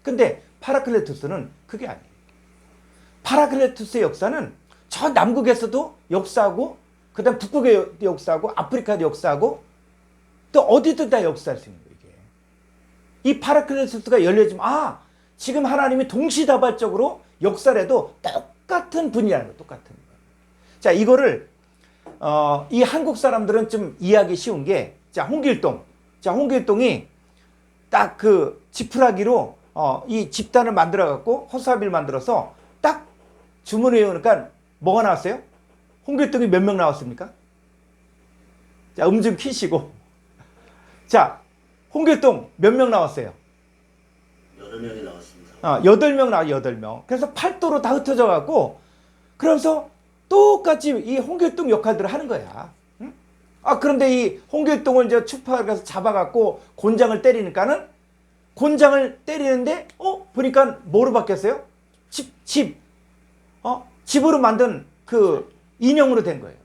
A: 근데 파라클레토스는 그게 아니에요. 파라클레토스의 역사는 저 남극에서도 역사하고 그 다음 북극에 역사하고 아프리카도 역사하고 또 어디든 다 역사할 수 있는 거예요. 이게. 이 파라클레토스가 열려지면 지금 하나님이 동시다발적으로 역사를 해도 똑같은 분이라는 거예요. 똑같은 거. 자, 이거를 이 한국 사람들은 좀 이해하기 쉬운 게 홍길동. 자, 홍길동이 딱 그 지푸라기로 이 집단을 만들어 갖고 허수아비를 만들어서 딱 주문을 외우니까 뭐가 나왔어요? 홍길동이 몇 명 나왔습니까? 자, 좀 키시고. 자, 홍길동 몇 명 나왔어요?
D: 8명이 나왔습니다.
A: 8명 나와, 8명. 그래서 팔도로 다 흩어져 갖고, 그러면서 똑같이 이 홍길동 역할들을 하는 거야. 응? 그런데 이 홍길동을 이제 추파해서 잡아갖고 곤장을 때리니까는, 곤장을 때리는데, 보니까 뭐로 바뀌었어요? 집으로 만든 그 인형으로 된 거예요.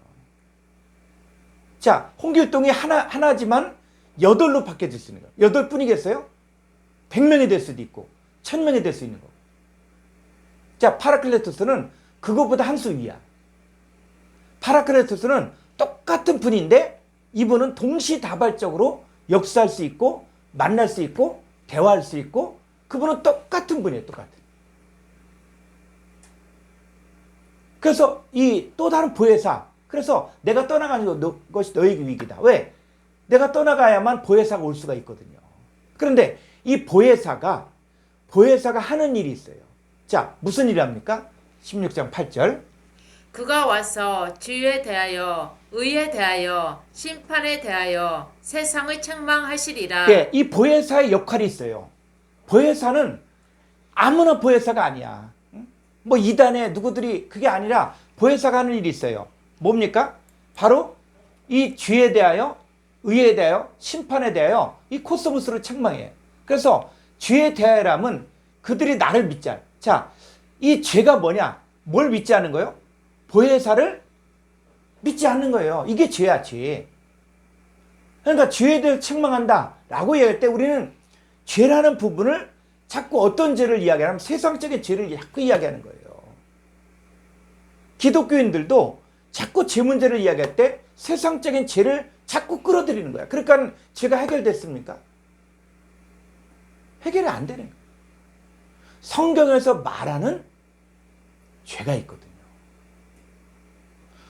A: 자, 홍길동이 하나지만 8로 바뀌어질 수 있는 거예요. 8뿐이겠어요? 100명이 될 수도 있고 1000명이 될 수 있는 거고. 자, 파라클레토스는 그거보다 한 수 위야. 파라클레토스는 똑같은 분인데 이분은 동시다발적으로 역사할 수 있고 만날 수 있고 대화할 수 있고 그분은 똑같은 분이에요. 똑같은. 그래서 이 또 다른 보혜사, 그래서 내가 떠나가는 것이 너에게 위기다. 왜? 내가 떠나가야만 보혜사가 올 수가 있거든요. 그런데 이 보혜사가 하는 일이 있어요. 자, 무슨 일을 합니까? 16장 8절.
B: 그가 와서 지유에 대하여 의에 대하여 심판에 대하여 세상을 책망하시리라.
A: 예, 이 보혜사의 역할이 있어요. 보혜사는 아무나 보혜사가 아니야. 뭐 이단에 누구들이 그게 아니라 보혜사가 하는 일이 있어요. 뭡니까? 바로 이 죄에 대하여 의에 대하여 심판에 대하여 이 코스모스를 책망해. 그래서 죄에 대하여라면 그들이 나를 믿지 않아. 자, 이 죄가 뭐냐? 뭘 믿지 않는 거예요? 보혜사를 믿지 않는 거예요. 이게 죄야, 죄. 그러니까 죄에 대해 책망한다 라고 얘기할 때 우리는 죄라는 부분을 자꾸 어떤 죄를 이야기하냐면 세상적인 죄를 자꾸 이야기하는 거예요. 기독교인들도 자꾸 죄 문제를 이야기할 때 세상적인 죄를 자꾸 끌어들이는 거야. 그러니까 죄가 해결됐습니까? 해결이 안 되는 거예요. 성경에서 말하는 죄가 있거든요.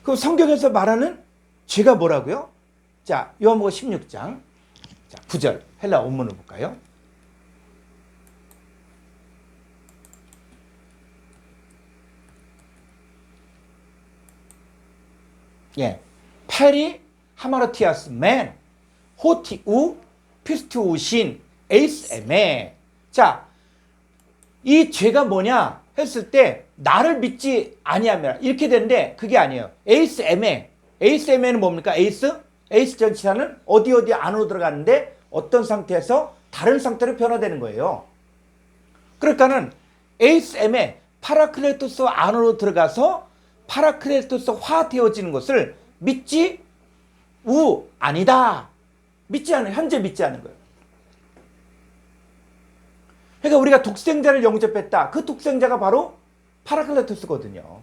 A: 그럼 성경에서 말하는 죄가 뭐라고요? 자, 요한복음 16장 자, 9절 헬라 원문을 볼까요? 예, 페리 하마르티아스 맨 호티우 피스투신 에이스 에메. 자, 이 죄가 뭐냐 했을 때 나를 믿지 아니하면 이렇게 되는데 그게 아니에요. 에이스 에메. 에이스 에메는 뭡니까? 에이스 전치사는 어디 안으로 들어가는데 어떤 상태에서 다른 상태로 변화되는 거예요. 그러니까는 에이스 에메 파라클레토스 안으로 들어가서 파라클레토스화 되어지는 것을 믿지 아니다. 믿지 않은, 현재 믿지 않은 거예요. 그러니까 우리가 독생자를 영접했다. 그 독생자가 바로 파라클레토스거든요.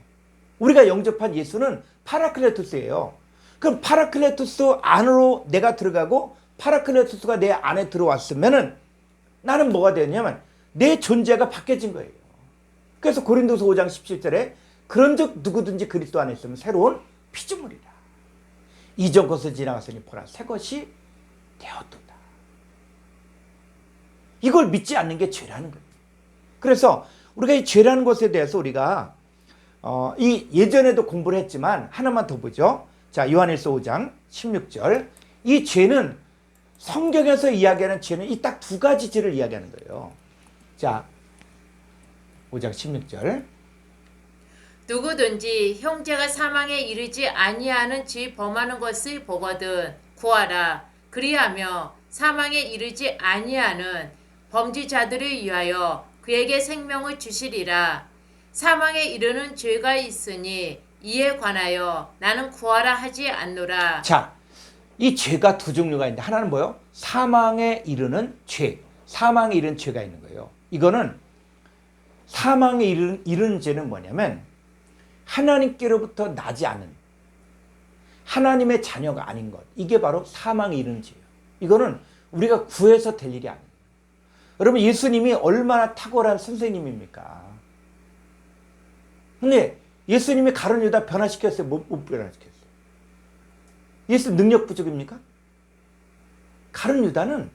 A: 우리가 영접한 예수는 파라클레토스예요. 그럼 파라클레토스 안으로 내가 들어가고 파라클레토스가 내 안에 들어왔으면은 나는 뭐가 되냐면 내 존재가 바뀌어진 거예요. 그래서 고린도서 5장 17절에 그런즉 누구든지 그리스도 안에 있으면 새로운 피조물이라. 이전 것을 지나갔으니 보라 새 것이 되었도다. 이걸 믿지 않는 게 죄라는 거예요. 그래서 우리가 이 죄라는 것에 대해서 우리가 이 예전에도 공부를 했지만 하나만 더 보죠. 자, 요한일서 5장 16절. 이 죄는 성경에서 이야기하는 죄는 이 딱 두 가지 죄를 이야기하는 거예요. 자, 5장 16절.
B: 누구든지 형제가 사망에 이르지 아니하는 죄 범하는 것을 보거든 구하라. 그리하며 사망에 이르지 아니하는 범죄자들을 위하여 그에게 생명을 주시리라. 사망에 이르는 죄가 있으니 이에 관하여 나는 구하라 하지 않노라.
A: 자, 이 죄가 두 종류가 있는데 하나는 뭐예요? 사망에 이르는 죄. 사망에 이르는 죄가 있는 거예요. 이거는 사망에 이르는 죄는 뭐냐면 하나님께로부터 나지 않은 하나님의 자녀가 아닌 것. 이게 바로 사망에 이르는 죄예요. 이거는 우리가 구해서 될 일이 아니에요. 여러분, 예수님이 얼마나 탁월한 선생님입니까? 근데 예수님이 가룟 유다 변화시켰어요? 못 변화시켰어요? 예수 능력 부족입니까? 가룟 유다는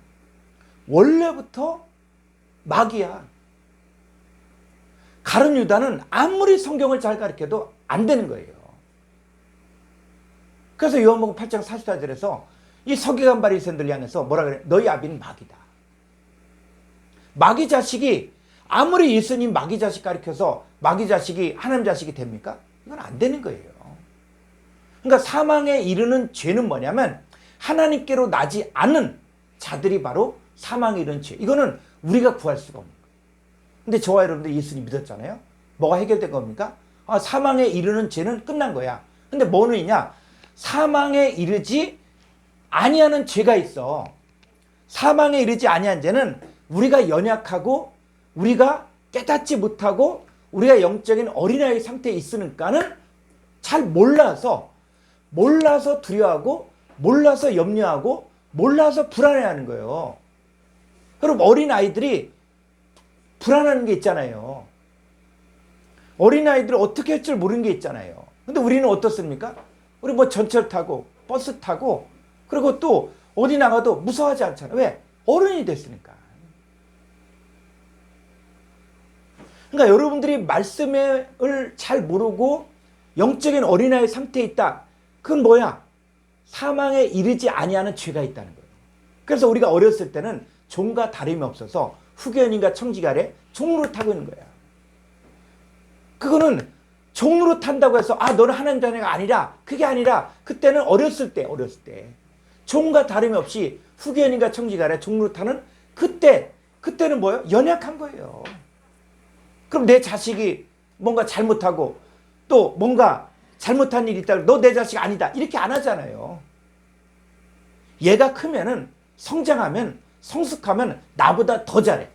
A: 원래부터 마귀야. 가룟 유다는 아무리 성경을 잘 가르쳐도 안 되는 거예요. 그래서 요한복음 8장 44절에서 이 서기관 바리새인들 향해서 뭐라 그래? 너희 아비는 마귀다. 마귀 자식이 아무리 예수님 마귀 자식 가르쳐서 마귀 자식이 하나님 자식이 됩니까? 이건 안 되는 거예요. 그러니까 사망에 이르는 죄는 뭐냐면 하나님께로 나지 않는 자들이 바로 사망에 이르는 죄. 이거는 우리가 구할 수가 없는 거예요. 근데 저와 여러분들 예수님 믿었잖아요. 뭐가 해결된 겁니까? 사망에 이르는 죄는 끝난 거야. 근데 뭐는 있냐? 사망에 이르지 아니하는 죄가 있어. 사망에 이르지 아니한 죄는 우리가 연약하고 우리가 깨닫지 못하고 우리가 영적인 어린아이 상태에 있으니까는 잘 몰라서 두려워하고, 몰라서 염려하고, 몰라서 불안해하는 거예요. 여러분, 어린아이들이 불안하는 게 있잖아요. 어린아이들이 어떻게 할 줄 모르는 게 있잖아요. 근데 우리는 어떻습니까? 우리 뭐 전철 타고 버스 타고 그리고 또 어디 나가도 무서워하지 않잖아요. 왜? 어른이 됐으니까. 그러니까 여러분들이 말씀을 잘 모르고 영적인 어린아이 상태에 있다. 그건 뭐야? 사망에 이르지 아니하는 죄가 있다는 거예요. 그래서 우리가 어렸을 때는 종과 다름이 없어서 후견인과 청지기 아래 종으로 타고 있는 거야. 그거는 종으로 탄다고 해서 너는 하나님 자녀가 아니라, 그게 아니라 그때는 어렸을 때 종과 다름이 없이 후견인과 청지기 아래 종으로 타는 그때는 뭐예요? 연약한 거예요. 그럼 내 자식이 뭔가 잘못하고 또 뭔가 잘못한 일이 있다고 너 내 자식 아니다 이렇게 안 하잖아요. 얘가 크면은 성장하면 성숙하면 나보다 더 잘해.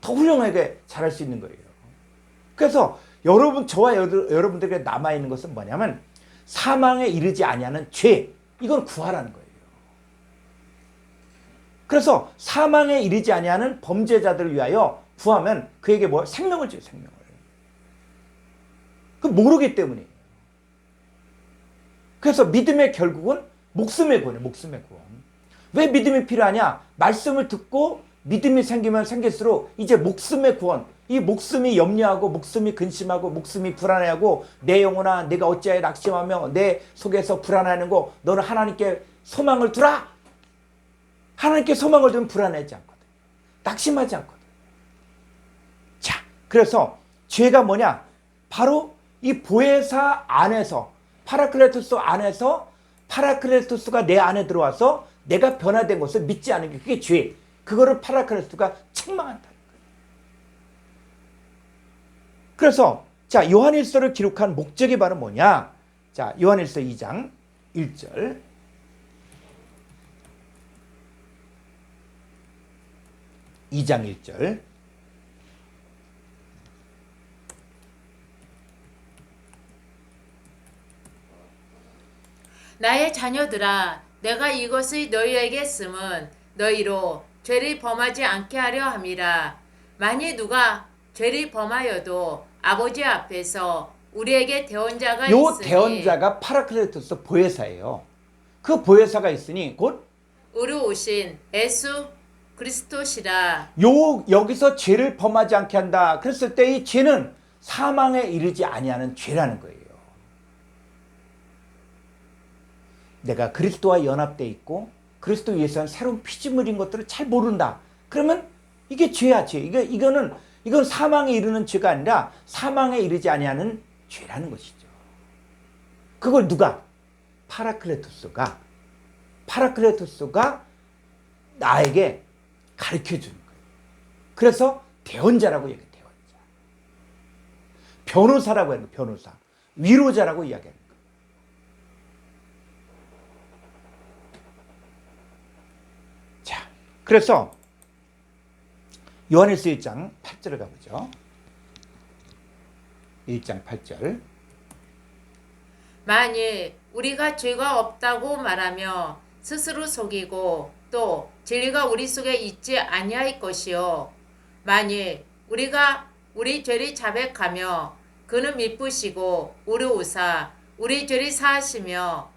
A: 더 훌륭하게 잘할 수 있는 거예요. 그래서 저와 여러분들에게 남아있는 것은 뭐냐면 사망에 이르지 아니하는 죄. 이걸 구하라는 거예요. 그래서 사망에 이르지 아니하는 범죄자들을 위하여 구하면 그에게 뭐 생명을 줘요. 생명을. 그 모르기 때문이에요. 그래서 믿음의 결국은 목숨의 구원이에요. 목숨의 구원. 왜 믿음이 필요하냐? 말씀을 듣고 믿음이 생기면 생길수록 이제 목숨의 구원, 이 목숨이 염려하고 목숨이 근심하고 목숨이 불안해하고 내 영혼아 내가 어찌하여 낙심하며 내 속에서 불안해하는 거 너는 하나님께 소망을 두라. 하나님께 소망을 두면 불안하지 않거든. 낙심하지 않거든. 자, 그래서 죄가 뭐냐? 바로 이 보혜사 안에서 파라클레토스 안에서 파라클레토스가 내 안에 들어와서 내가 변화된 것을 믿지 않은 게 그게 죄. 그거를 파라클레토스가 책망한다는 거예요. 그래서 자, 요한일서를 기록한 목적이 바로 뭐냐? 자, 요한일서 2장 1절. (2장 1절)
B: 나의 자녀들아, 내가 이것을 너희에게 쓰면 너희로 죄를 범하지 않게 하려 함이라. 만일 누가 죄를 범하여도 아버지 앞에서 우리에게 대언자가
A: 요
B: 있으니
A: 대언자가 파라클레토스 보혜사예요. 그 보혜사가 있으니 곧
B: 우리 오신 예수 그리스도시라.
A: 여기서 죄를 범하지 않게 한다. 그랬을 때 이 죄는 사망에 이르지 아니하는 죄라는 거예요. 내가 그리스도와 연합돼 있고 그리스도 위해서는 새로운 피조물인 것들을 잘 모른다. 그러면 이게 죄야, 죄. 이건 사망에 이르는 죄가 아니라 사망에 이르지 아니하는 죄라는 것이죠. 그걸 누가? 파라클레토스가 나에게 가르쳐 주는 거예요. 그래서 대언자라고 얘기해요. 대언자. 변호사라고 하는 거예요. 변호사. 위로자라고 이야기하는 거예요. 자, 그래서 요한일서 1장 8절을 가보죠. 1장 8절.
B: 만일 우리가 죄가 없다고 말하며 스스로 속이고 또 진리가 우리 속에 있지 아니할 것이요 만일 우리가 우리 죄를 자백하며 그는 미쁘시고 의로우사 우리 죄를 사하시며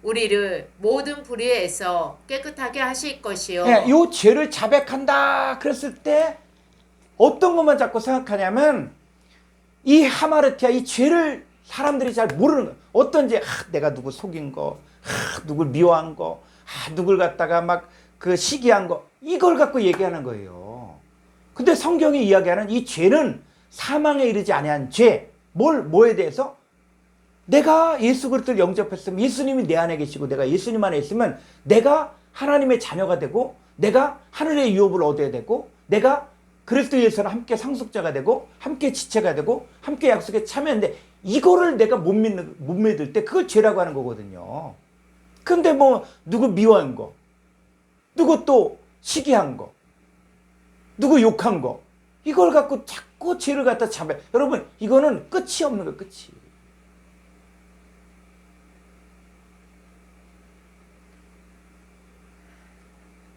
B: 우리를 모든 불의에서 깨끗하게 하실 것이요.
A: 네, 이 죄를 자백한다 그랬을 때 어떤 것만 자꾸 생각하냐면 이 하마르티아, 이 죄를 사람들이 잘 모르는 거예요. 어떤 죄, 내가 누구 속인 거, 누굴 미워한 거, 누굴 갖다가 막 그 시기한 거, 이걸 갖고 얘기하는 거예요. 근데 성경이 이야기하는 이 죄는 사망에 이르지 아니한 죄. 뭐에 대해서? 내가 예수 그리스도를 영접했으면 예수님이 내 안에 계시고 내가 예수님 안에 있으면 내가 하나님의 자녀가 되고 내가 하늘의 유업을 얻어야 되고 내가 그리스도 예수랑 함께 상속자가 되고 함께 지체가 되고 함께 약속에 참여하는데 이거를 내가 못 믿을 때 그걸 죄라고 하는 거거든요. 근데 뭐 누구 미워한 거, 누구 또 시기한 거, 누구 욕한 거, 이걸 갖고 자꾸 죄를 갖다 잡아요. 여러분, 이거는 끝이 없는 거예요. 끝이.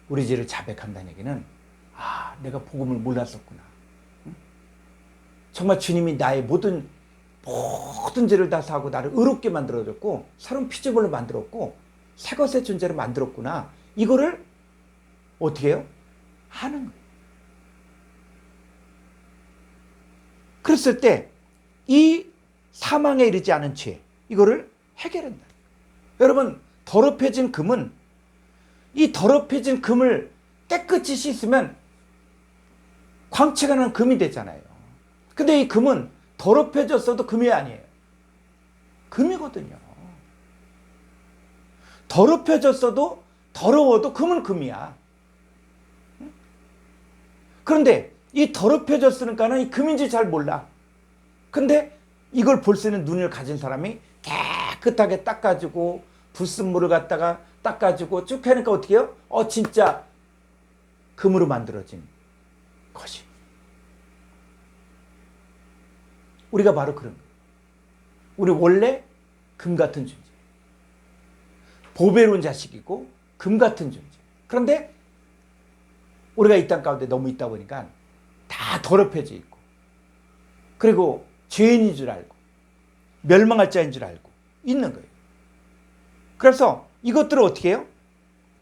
A: 우리 죄를 자백한다는 얘기는 내가 복음을 몰랐었구나. 정말 주님이 나의 모든 죄를 다 사고 나를 의롭게 만들어줬고 새로운 피조물로 만들었고 새것의 존재로 만들었구나. 이거를 어떻게 해요? 하는 거예요. 그랬을 때 이 사망에 이르지 않은 죄, 이거를 해결한다. 여러분, 더럽혀진 금은, 이 더럽혀진 금을 깨끗이 씻으면 광채가 나는 금이 되잖아요. 근데 이 금은 더럽혀졌어도 금이 아니에요. 금이거든요. 더럽혀졌어도 더러워도 금은 금이야. 그런데 이 더럽혀졌으니까는 이 금인지 잘 몰라. 근데 이걸 볼 수 있는 눈을 가진 사람이 깨끗하게 닦아주고 불순물을 갖다가 닦아주고 쭉 하니까 어떻게 해요? 진짜 금으로 만들어진 것이. 우리가 바로 그런 거예요. 우리 원래 금 같은 존재. 보배로운 자식이고 금 같은 존재. 그런데 우리가 이 땅 가운데 너무 있다 보니까 다 더럽혀져 있고, 그리고 죄인인 줄 알고 멸망할 자인 줄 알고 있는 거예요. 그래서 이것들을 어떻게 해요?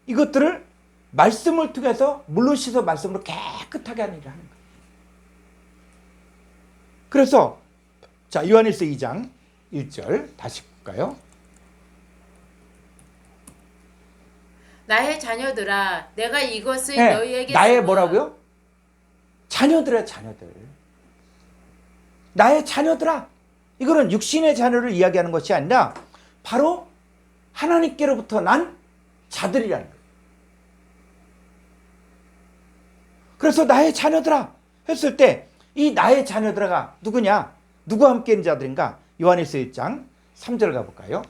A: 이것들을 말씀을 통해서 물로 씻어 말씀으로 깨끗하게 하는 일을 하는 거예요. 그래서 자, 요한일서 2장 1절 다시 볼까요?
B: 나의 자녀들아, 내가 이것을
A: 네,
B: 너희에게
A: 나의
B: 쓰면
A: 뭐라고요? 자녀들아, 자녀들. 나의 자녀들아. 이거는 육신의 자녀를 이야기하는 것이 아니라 바로 하나님께로부터 난 자들이라는 거예요. 그래서 나의 자녀들아 했을 때 이 나의 자녀들아가 누구냐? 누구와 함께 있는 자들인가? 요한일서 1장 3절 가볼까요?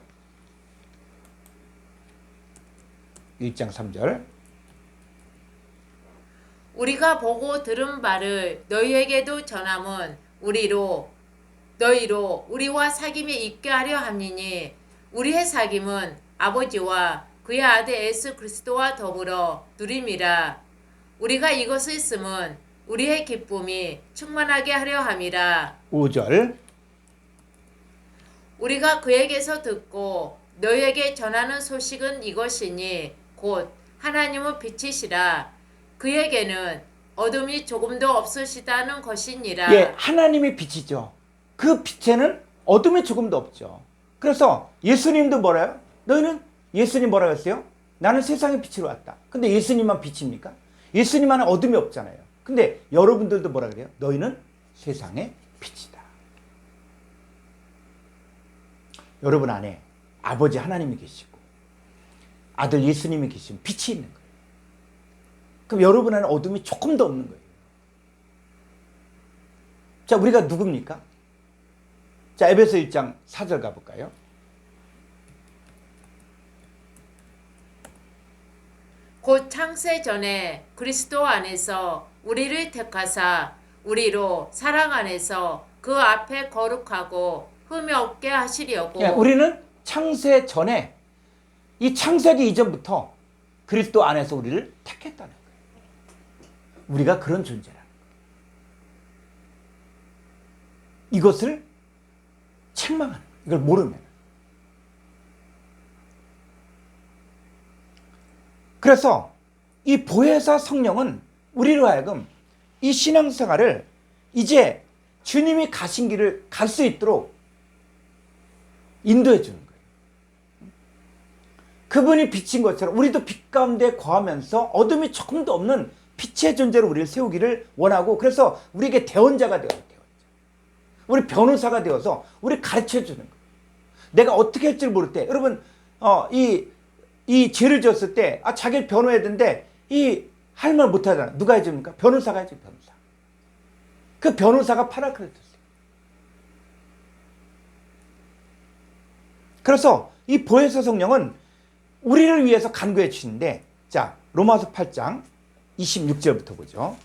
A: 1장 3절.
B: 우리가 보고 들은 바를 너희에게도 전함은 너희로 우리와 사귐이 있게 하려 함이니 우리의 사귐은 아버지와 그의 아들 예수 그리스도와 더불어 누림이라. 우리가 이것을 쓰면 우리의 기쁨이 충만하게 하려 함이라.
A: 5절.
B: 우리가 그에게서 듣고 너희에게 전하는 소식은 이것이니 곧 하나님은 빛이시라. 그에게는 어둠이 조금도 없으시다는 것이니라.
A: 예, 하나님이 빛이죠. 그 빛에는 어둠이 조금도 없죠. 그래서 예수님도 뭐라요? 너희는 예수님 뭐라고 했어요? 나는 세상의 빛으로 왔다. 근데 예수님만 빛입니까? 예수님 안에 어둠이 없잖아요. 근데 여러분들도 뭐라 그래요? 너희는 세상의 빛이다. 여러분 안에 아버지 하나님이 계시고 아들 예수님이 계시면 빛이 있는 거예요. 그럼 여러분 안에 어둠이 조금도 없는 거예요. 자, 우리가 누굽니까? 자, 에베소 1장 4절 가볼까요?
B: 곧 창세 전에 그리스도 안에서 우리를 택하사 우리로 사랑 안에서 그 앞에 거룩하고 흠이 없게 하시려고.
A: 예, 우리는 창세 전에 이 창세기 이전부터 그리스도 안에서 우리를 택했다는 거예요. 우리가 그런 존재라는 거예요. 이것을 책망하는 거예요. 이걸 모르면. 그래서 이 보혜사 성령은 우리로 하여금 이 신앙생활을 이제 주님이 가신 길을 갈 수 있도록 인도해 주는 거예요. 그분이 빛인 것처럼 우리도 빛 가운데 거하면서 어둠이 조금도 없는 빛의 존재로 우리를 세우기를 원하고, 그래서 우리에게 대언자가 되어요. 우리 변호사가 되어서 우리 가르쳐 주는 거예요. 내가 어떻게 할지 모를 때, 여러분 이 죄를 졌을 때 자기를 변호해야 되는데 이 할 말 못하잖아. 누가 해줍니까? 변호사가 해줘. 변호사. 그 변호사가 파라클레토스예요. 그래서 이 보혜사 성령은 우리를 위해서 간구해 주시는데, 자, 로마서 8장 26절부터 보죠.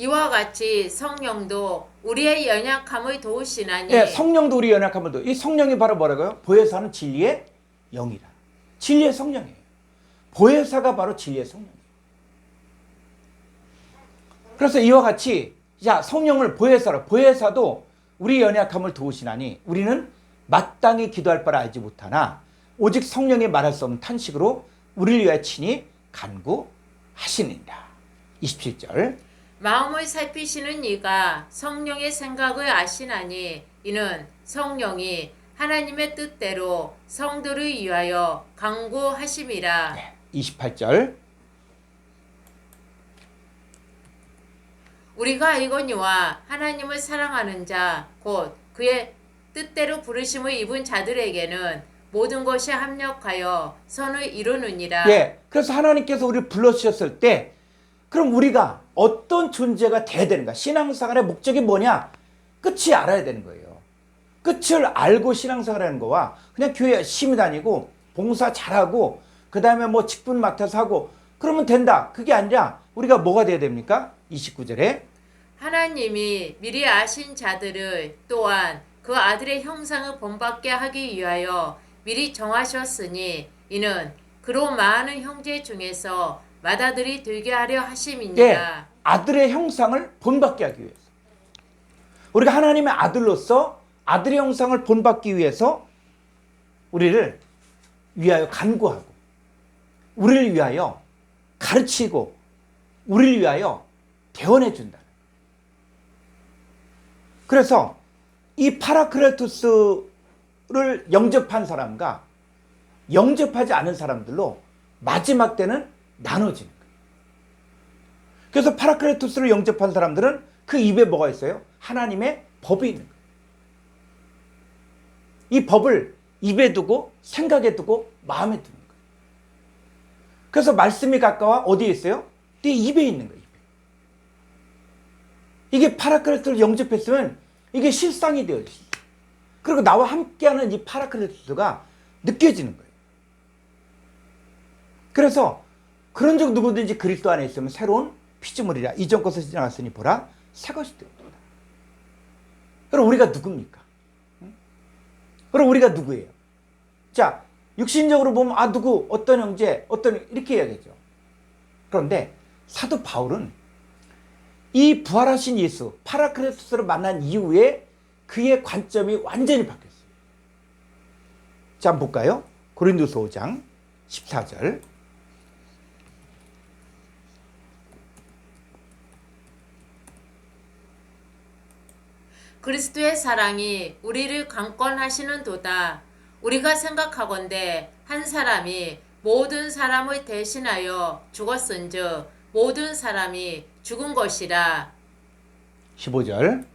B: 이와 같이 성령도 우리의 연약함을 도우시나니
A: 예, 성령도 우리 연약함을 도. 이 성령이 바로 뭐라고요? 보혜사는 진리의 영이라. 진리의 성령이에요. 보혜사가 바로 진리의 성령이에요. 그래서 이와 같이 자 성령을 보혜사로 보혜사도 우리 연약함을 도우시나니 우리는 마땅히 기도할 바를 알지 못하나 오직 성령이 말할 수 없는 탄식으로 우리를 위하여 친히 간구하시니라. 27절.
B: 마음을 살피시는 이가 성령의 생각을 아시나니 이는 성령이 하나님의 뜻대로 성도를 위하여 간구하심이라.
A: 28절.
B: 우리가 알거니와 하나님을 사랑하는 자 곧 그의 뜻대로 부르심을 입은 자들에게는 모든 것이 합력하여 선을 이루느니라.
A: 예. 그래서 하나님께서 우리를 불러주셨을 때 그럼 우리가 어떤 존재가 돼야 되는가? 신앙생활의 목적이 뭐냐? 끝이 알아야 되는 거예요. 끝을 알고 신앙생활 하는 거와 그냥 교회 열심히 다니고 봉사 잘하고 그 다음에 뭐 직분 맡아서 하고 그러면 된다. 그게 아니라 우리가 뭐가 돼야 됩니까? 29절에
B: 하나님이 미리 아신 자들을 또한 그 아들의 형상을 본받게 하기 위하여 미리 정하셨으니 이는 그로 많은 형제 중에서 맏아들이 되게 하려 하심이니라.
A: 예, 아들의 형상을 본받게 하기 위해서 우리가 하나님의 아들로서 아들의 형상을 본받기 위해서 우리를 위하여 간구하고 우리를 위하여 가르치고 우리를 위하여 대원해 준다. 그래서 이 파라크레토스를 영접한 사람과 영접하지 않은 사람들로 마지막 때는 나눠지는 거예요. 그래서 파라크레토스를 영접한 사람들은 그 입에 뭐가 있어요? 하나님의 법이 있는 거예요. 이 법을 입에 두고 생각에 두고 마음에 두는 거예요. 그래서 말씀이 가까워 어디에 있어요? 네 입에 있는 거예요. 입에. 이게 파라크레토스를 영접했으면 이게 실상이 되어져 있어요. 그리고 나와 함께하는 이 파라크레토스가 느껴지는 거예요. 그래서 그런 적 누구든지 그리스도 안에 있으면 새로운 피조물이라 이전 것을 지나갔으니 보라 새 것이 되었다. 그럼 우리가 누굽니까? 그럼 우리가 누구예요? 자, 육신적으로 보면 아 누구 어떤 형제 어떤 이렇게 이야기하죠. 그런데 사도 바울은 이 부활하신 예수 파라크레토스를 만난 이후에 그의 관점이 완전히 바뀌었어요. 자, 한번 볼까요? 고린도서 5장 14절.
B: 그리스도의 사랑이 우리를 강권하시는 도다. 우리가 생각하건대 한 사람이 모든 사람을 대신하여 죽었은즉 모든 사람이 죽은 것이라.
A: 15절.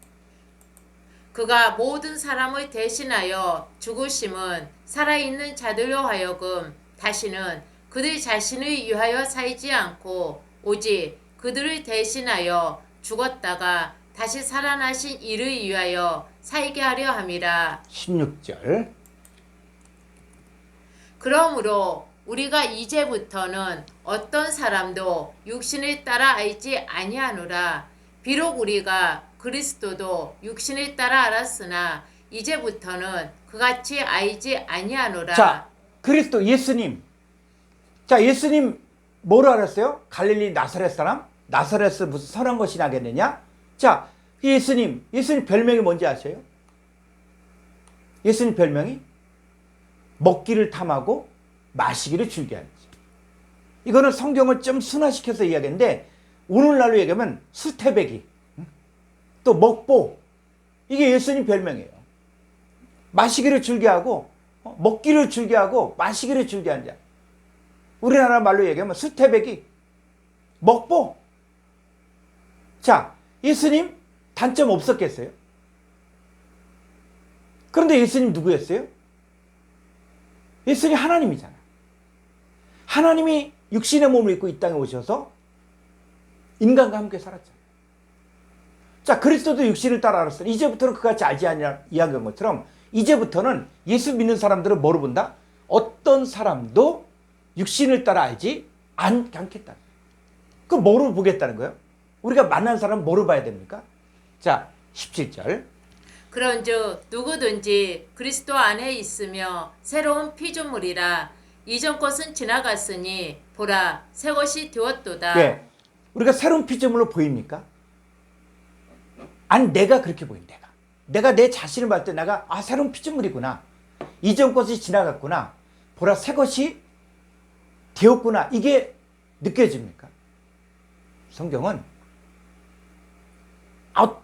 B: 그가 모든 사람을 대신하여 죽으심은 살아있는 자들로 하여금 다시는 그들 자신을 위하여 살지 않고 오직 그들을 대신하여 죽었다가 다시 살아나신 이를 위하여 살게 하려 함이라.
A: 16절.
B: 그러므로 우리가 이제부터는 어떤 사람도 육신을 따라 알지 아니하노라. 비록 우리가 그리스도도 육신을 따라 알았으나 이제부터는 그같이 알지 아니하노라.
A: 자, 그리스도 예수님. 자, 예수님 뭐로 알았어요? 갈릴리 나사렛 사람? 나사렛에 무슨 선한 것이 나겠느냐? 자, 예수님 별명이 뭔지 아세요? 예수님 별명이 먹기를 탐하고 마시기를 즐겨하는 거죠. 이거는 성경을 좀 순화시켜서 이야기했는데 오늘날로 얘기하면 수태배기, 또 먹보, 이게 예수님 별명이에요. 마시기를 즐겨하고 먹기를 즐겨하고 마시기를 즐겨하는 자. 우리나라 말로 얘기하면 수태배기, 먹보. 자, 예수님 단점 없었겠어요? 그런데 예수님 누구였어요? 예수님 하나님이잖아. 하나님이 육신의 몸을 입고 이 땅에 오셔서 인간과 함께 살았잖아요. 자, 그리스도도 육신을 따라 알았어요. 이제부터는 그같이 알지 아니라 이야기한 것처럼 이제부터는 예수 믿는 사람들은 뭐로 본다? 어떤 사람도 육신을 따라 알지 않겠다. 그 뭐로 보겠다는 거예요? 우리가 만난 사람 뭐로 봐야 됩니까? 자, 17절.
B: 그런즉 누구든지 그리스도 안에 있으며 새로운 피조물이라 이전 것은 지나갔으니 보라 새 것이 되었도다.
A: 예. 우리가 새로운 피조물로 보입니까? 아니, 내가 그렇게 보인, 내가 내 자신을 봤을 때 내가 새로운 피조물이구나. 이전 것이 지나갔구나. 보라 새 것이 되었구나. 이게 느껴집니까? 성경은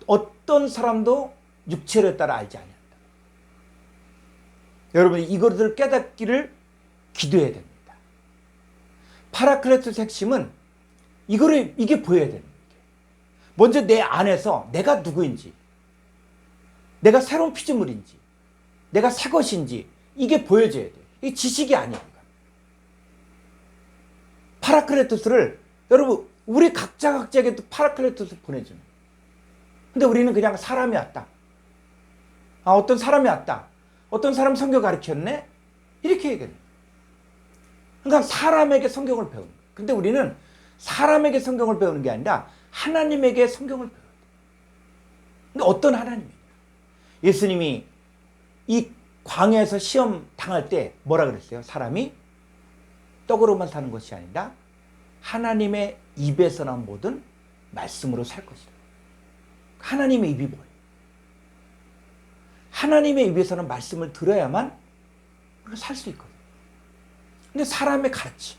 A: 어떤 사람도 육체를 따라 알지 아니한다. 여러분 이것을 깨닫기를 기도해야 됩니다. 파라클레토스 핵심은 이게 보여야 됩니다. 먼저 내 안에서 내가 누구인지, 내가 새로운 피조물인지, 내가 새 것인지 이게 보여져야 돼요. 이게 지식이 아닙니다. 파라클레토스를 여러분 우리 각자에게도 파라클레토스 보내주는 거예요. 근데 우리는 그냥 사람이 왔다. 어떤 사람이 왔다. 어떤 사람 성경 가르쳤네? 이렇게 얘기해요. 그러니까 사람에게 성경을 배우는 거예요. 근데 우리는 사람에게 성경을 배우는 게 아니라 하나님에게 성경을 배워야 돼요. 근데 어떤 하나님입니까? 예수님이 이 광야에서 시험 당할 때 뭐라 그랬어요? 사람이 떡으로만 사는 것이 아니라 하나님의 입에서 난 모든 말씀으로 살 것이다. 하나님의 입이 뭐예요? 하나님의 입에서는 말씀을 들어야만 살 수 있거든요. 근데 사람의 가르침.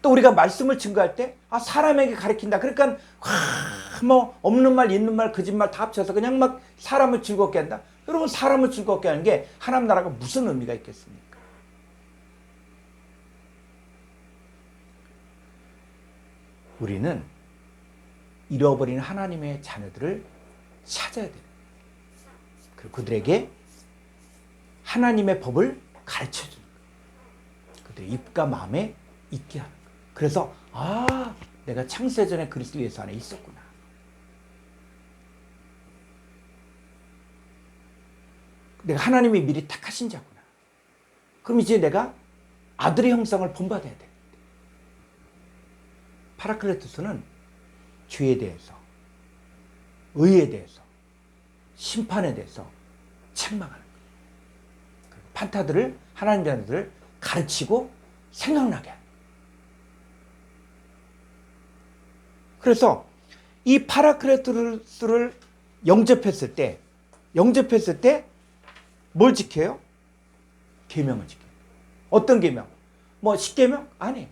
A: 또 우리가 말씀을 증거할 때 사람에게 가르친다. 그러니까 뭐 없는 말, 있는 말, 거짓말 다 합쳐서 그냥 막 사람을 즐겁게 한다. 여러분 사람을 즐겁게 하는 게 하나님 나라가 무슨 의미가 있겠습니까? 우리는 잃어버린 하나님의 자녀들을 찾아야 돼요. 그리고 그들에게 하나님의 법을 가르쳐주는 거예요. 그들의 입과 마음에 있게 하는 거예요. 그래서 내가 창세전에 그리스도 예수 안에 있었구나. 내가 하나님이 미리 택하신 자구나. 그럼 이제 내가 아들의 형상을 본받아야 돼. 파라클레토스는 죄에 대해서, 의에 대해서, 심판에 대해서 책망하는 거예요. 판타들을, 하나님 자녀들을 가르치고 생각나게 하는 거예요. 그래서 이 파라클레토스를 영접했을 때 뭘 지켜요? 계명을 지켜요. 어떤 계명? 뭐 10계명? 아니.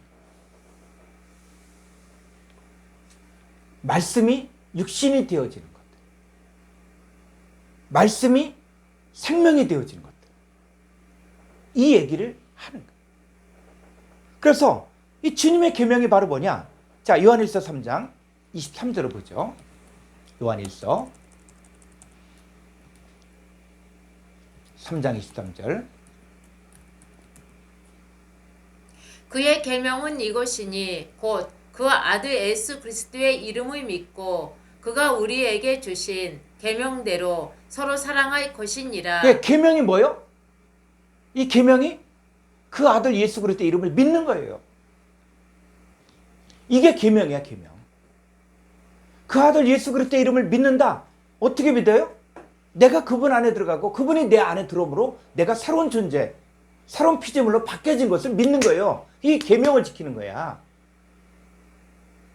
A: 말씀이 육신이 되어지는 것들. 말씀이 생명이 되어지는 것들. 이 얘기를 하는 거예요. 그래서 이 주님의 계명이 바로 뭐냐? 자, 요한일서 3장 23절을 보죠. 요한일서 3장 23절.
B: 그의 계명은 이것이니 곧 그 아들 예수 그리스도의 이름을 믿고 그가 우리에게 주신 계명대로 서로 사랑할 것이니라.
A: 예, 계명이 뭐예요? 이 계명이 그 아들 예수 그리스도의 이름을 믿는 거예요. 이게 계명이야, 계명. 그 아들 예수 그리스도의 이름을 믿는다. 어떻게 믿어요? 내가 그분 안에 들어가고 그분이 내 안에 들어오므로 내가 새로운 존재, 새로운 피조물로 바뀌어진 것을 믿는 거예요. 이 계명을 지키는 거야.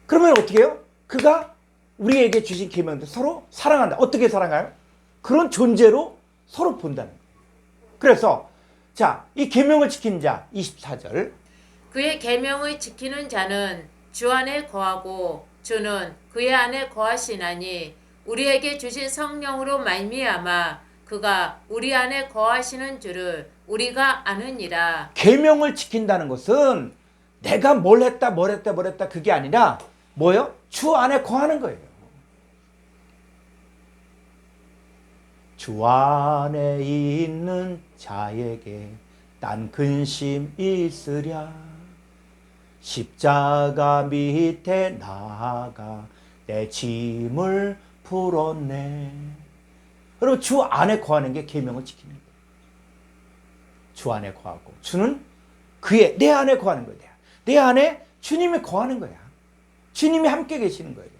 A: 그러면 어떻게 해요? 그가 우리에게 주신 계명도 서로 사랑한다. 어떻게 사랑해요? 그런 존재로 서로 본다는 거예요. 그래서 자, 이 계명을 지키는 자 24절.
B: 그의 계명을 지키는 자는 주 안에 거하고 주는 그의 안에 거하시나니 우리에게 주신 성령으로 말미암아 그가 우리 안에 거하시는 줄을 우리가 아느니라.
A: 계명을 지킨다는 것은 내가 뭘 했다 그게 아니라 뭐예요? 주 안에 거하는 거예요. 주 안에 있는 자에게 딴 근심 있으랴. 십자가 밑에 나아가 내 짐을 풀었네. 여러분 주 안에 거하는 게 계명을 지키는 거예요. 주 안에 거하고 주는 내 안에 거하는 거예요. 내 안에 주님이 거하는 거야. 주님이 함께 계시는 거예요.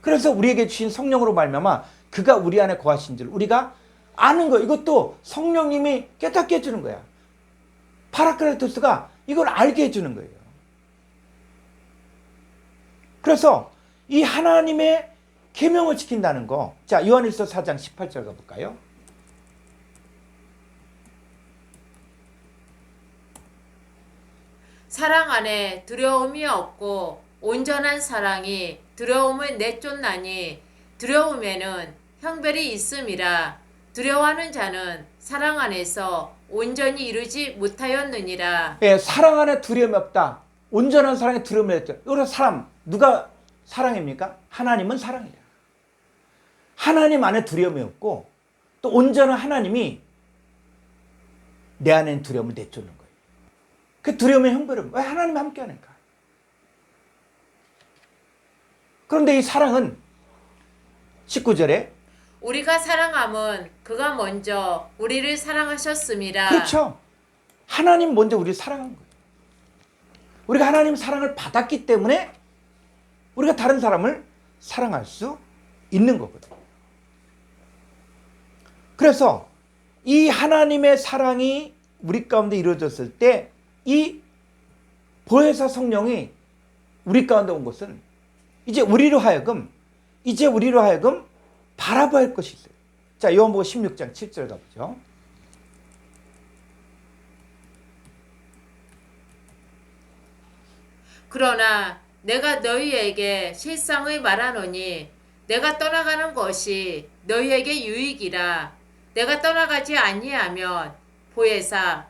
A: 그래서 우리에게 주신 성령으로 말미암아 그가 우리 안에 거하신 줄 우리가 아는 거예요. 이것도 성령님이 깨닫게 해주는 거야. 파라클레토스가 이걸 알게 해주는 거예요. 그래서 이 하나님의 계명을 지킨다는 거. 자, 요한일서 4장 18절 가볼까요?
B: 사랑 안에 두려움이 없고 온전한 사랑이 두려움을 내쫓나니 두려움에는 형벌이 있음이라. 두려워하는 자는 사랑 안에서 온전히 이루지 못하였느니라.
A: 예, 사랑 안에 두려움이 없다. 온전한 사랑에 두려움이 없다. 여기서 사람, 누가 사랑입니까? 하나님은 사랑이에요. 하나님 안에 두려움이 없고 또 온전한 하나님이 내 안에 두려움을 내쫓는 거예요. 그 두려움의 형벌은 왜 하나님이 함께 하는가? 그런데 이 사랑은 19절에
B: 우리가 사랑함은 그가 먼저 우리를 사랑하셨음이라.
A: 그렇죠. 하나님 먼저 우리를 사랑한 거예요. 우리가 하나님 사랑을 받았기 때문에 우리가 다른 사람을 사랑할 수 있는 거거든요. 그래서 이 하나님의 사랑이 우리 가운데 이루어졌을 때 이 보혜사 성령이 우리 가운데 온 것은 이제 우리로 하여금 바라봐야 할 것이 있어요. 자, 요한복음 16장 7절 가보죠.
B: 그러나 내가 너희에게 실상의 말하노니 내가 떠나가는 것이 너희에게 유익이라. 내가 떠나가지 아니하면 보혜사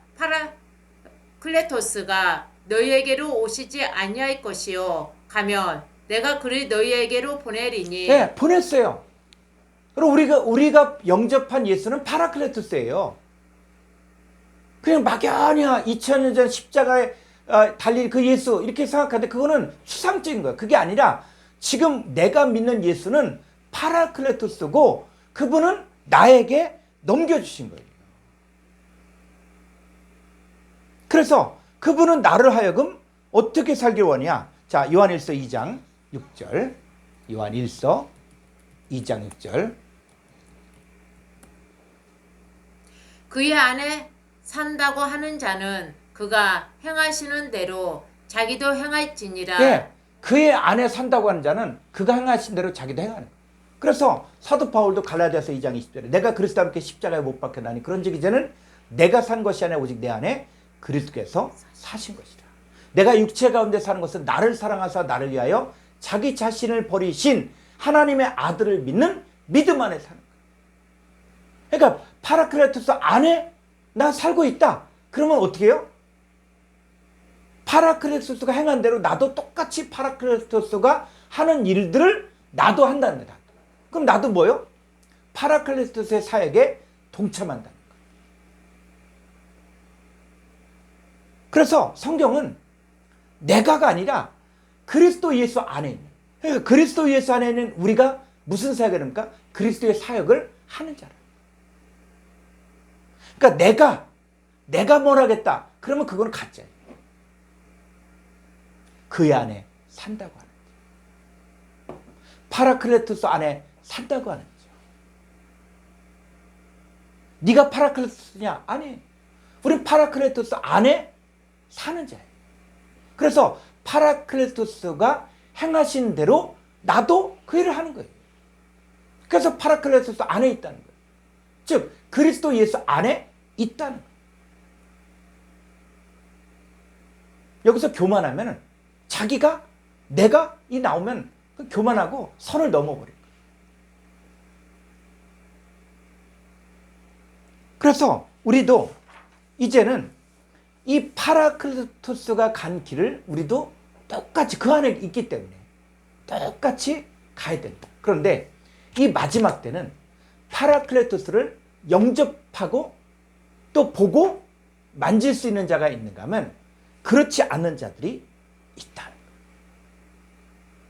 B: 파라클레토스가 너희에게로 오시지 아니할 것이요 가면 내가 그를 너희에게로 보내리니.
A: 네, 보냈어요. 그리고 우리가 영접한 예수는 파라클레토스예요. 그냥 막연히 2000년 전 십자가에 달릴 그 예수 이렇게 생각하는데 그거는 추상적인 거예요. 그게 아니라 지금 내가 믿는 예수는 파라클레토스고 그분은 나에게 넘겨주신 거예요. 그래서 그분은 나를 하여금 어떻게 살기를 원하냐. 자, 요한일서 2장 6절. 요한일서 2장 6절.
B: 그의 안에 산다고 하는 자는 그가 행하시는 대로 자기도 행할지니라.
A: 네, 그의 안에 산다고 하는 자는 그가 행하신 대로 자기도 행하는 거예요. 그래서 사도 바울도 갈라디아서 2장 20절에 내가 그리스도와 함께 십자가에 못 박혀나니 그런즉 이제는 내가 산 것이 아니라 오직 내 안에 그리스도께서 사신 것이다. 내가 육체 가운데 사는 것은 나를 사랑하사 나를 위하여 자기 자신을 버리신 하나님의 아들을 믿는 믿음 안에 사는 거예요. 그러니까 파라클레토스 안에 나 살고 있다. 그러면 어떻게 해요? 파라클레토스가 행한 대로 나도 똑같이 파라클레토스가 하는 일들을 나도 한다는 거다. 그럼 나도 뭐요? 파라클레토스의 사역에 동참한다는 거예요. 그래서 성경은 내가가 아니라 그리스도 예수 안에 있는, 그러니까 그리스도 예수 안에 있는 우리가 무슨 사역을 합니까? 그리스도의 사역을 하는 자라. 그러니까 내가 뭘 하겠다. 그러면 그건 가짜예요. 그 안에 산다고 하는 거죠. 파라클레토스 안에 산다고 하는 거죠. 네가 파라클레토스냐? 아니. 우린 파라클레토스 안에 사는 자예요. 그래서 파라클레토스가 행하신 대로 나도 그 일을 하는 거예요. 그래서 파라클레토스 안에 있다는 거예요. 즉 그리스도 예수 안에 있다는 거예요. 여기서 교만하면 내가 이 나오면 그 교만하고 선을 넘어버려요. 그래서 우리도 이제는 이 파라클레토스가 간 길을 우리도 똑같이 그 안에 있기 때문에 똑같이 가야 된다. 그런데 이 마지막 때는 파라클레토스를 영접하고 또 보고 만질 수 있는 자가 있는가 하면 그렇지 않는 자들이 있다는 거예요.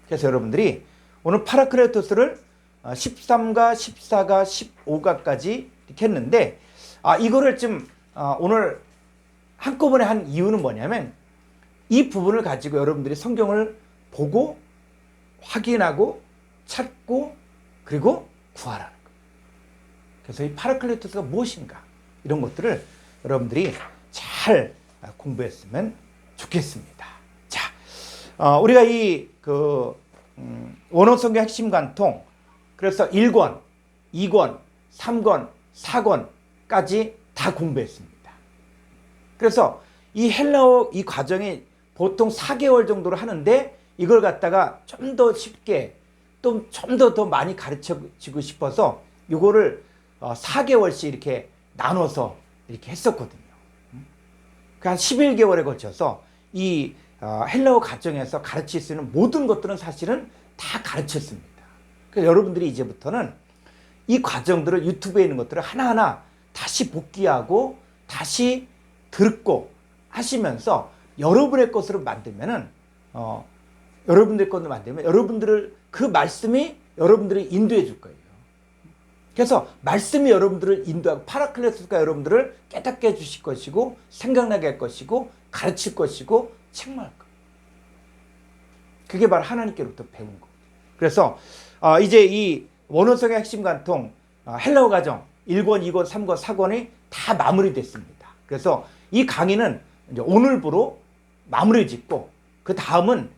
A: 그래서 여러분들이 오늘 파라클레토스를 13가, 14가, 15가까지 이렇게 했는데 이거를 좀 오늘 한꺼번에 한 이유는 뭐냐면 이 부분을 가지고 여러분들이 성경을 보고 확인하고 찾고 그리고 구하라는 거예요. 그래서 이 파라클레토스가 무엇인가 이런 것들을 여러분들이 잘 공부했으면 좋겠습니다. 자, 우리가 이 원어성경 핵심 관통 그래서 1권, 2권, 3권, 4권까지 다 공부했습니다. 그래서 이 헬라어 이 과정이 보통 4개월 정도로 하는데 이걸 갖다가 좀 더 쉽게 또 좀 더 많이 가르쳐 주고 싶어서 이거를 4개월씩 이렇게 나눠서 이렇게 했었거든요. 그 한 11개월에 걸쳐서 이 헬라어 과정에서 가르칠 수 있는 모든 것들은 사실은 다 가르쳤습니다. 그래서 여러분들이 이제부터는 이 과정들을 유튜브에 있는 것들을 하나하나 다시 복귀하고 다시 듣고 하시면서 여러분의 것으로 만들면은 여러분들 것으로 만들면 여러분들을 그 말씀이 여러분들을 인도해 줄 거예요. 그래서 말씀이 여러분들을 인도하고 파라클레토스가 여러분들을 깨닫게 해주실 것이고 생각나게 할 것이고 가르칠 것이고 책망할 거예요. 그게 바로 하나님께로부터 배운 거. 그래서 이제 이 원어성의 핵심 관통 헬라어 과정 1권, 2권, 3권, 4권이 다 마무리됐습니다. 그래서 이 강의는 이제 오늘부로 마무리 짓고 그 다음은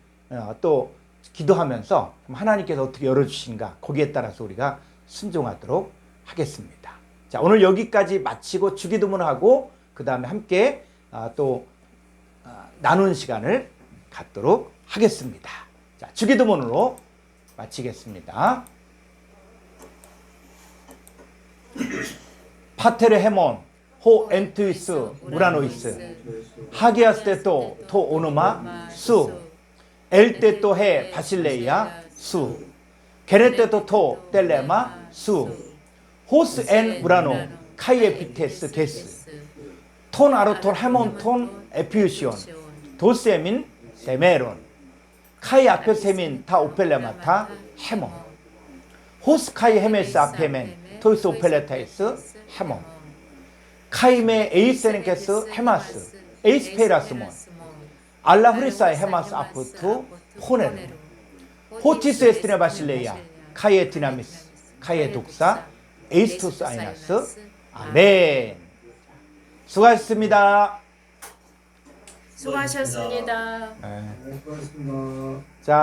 A: 또 기도하면서 하나님께서 어떻게 열어주신가 거기에 따라서 우리가 순종하도록 하겠습니다. 자, 오늘 여기까지 마치고 주기도문을 하고 그 다음에 함께 또 나누는 시간을 갖도록 하겠습니다. 자, 주기도문으로 마치겠습니다. 파테르 헤몬 호 엔투이스 우라노이스 하기아스테토 토 오노마 수 엘테토 해 바실레이아 수 게네테토 토 텔레마 수 호스 엔 우라노 카이에피테스 게스 톤 아로톤 헤몬 톤 에피우시온 도세민 세메론 카이 아페세민 타 오펠레마타 헤몬 호스 카이 헤메스 아페멘 토이스 오펠레타이스 헤몬 카이메 에이세넨케스 헤마스 에이스페라스몬 알라 후리사의 헤마스 아프투 포네르 호티스 에스티네 바실레이아 카이에 디나미스 카이에 독사 에이스토스 아이나스 아멘. 수고하셨습니다.
B: 수고하셨습니다.
A: 네.
C: 수고하셨습니다.
A: 자.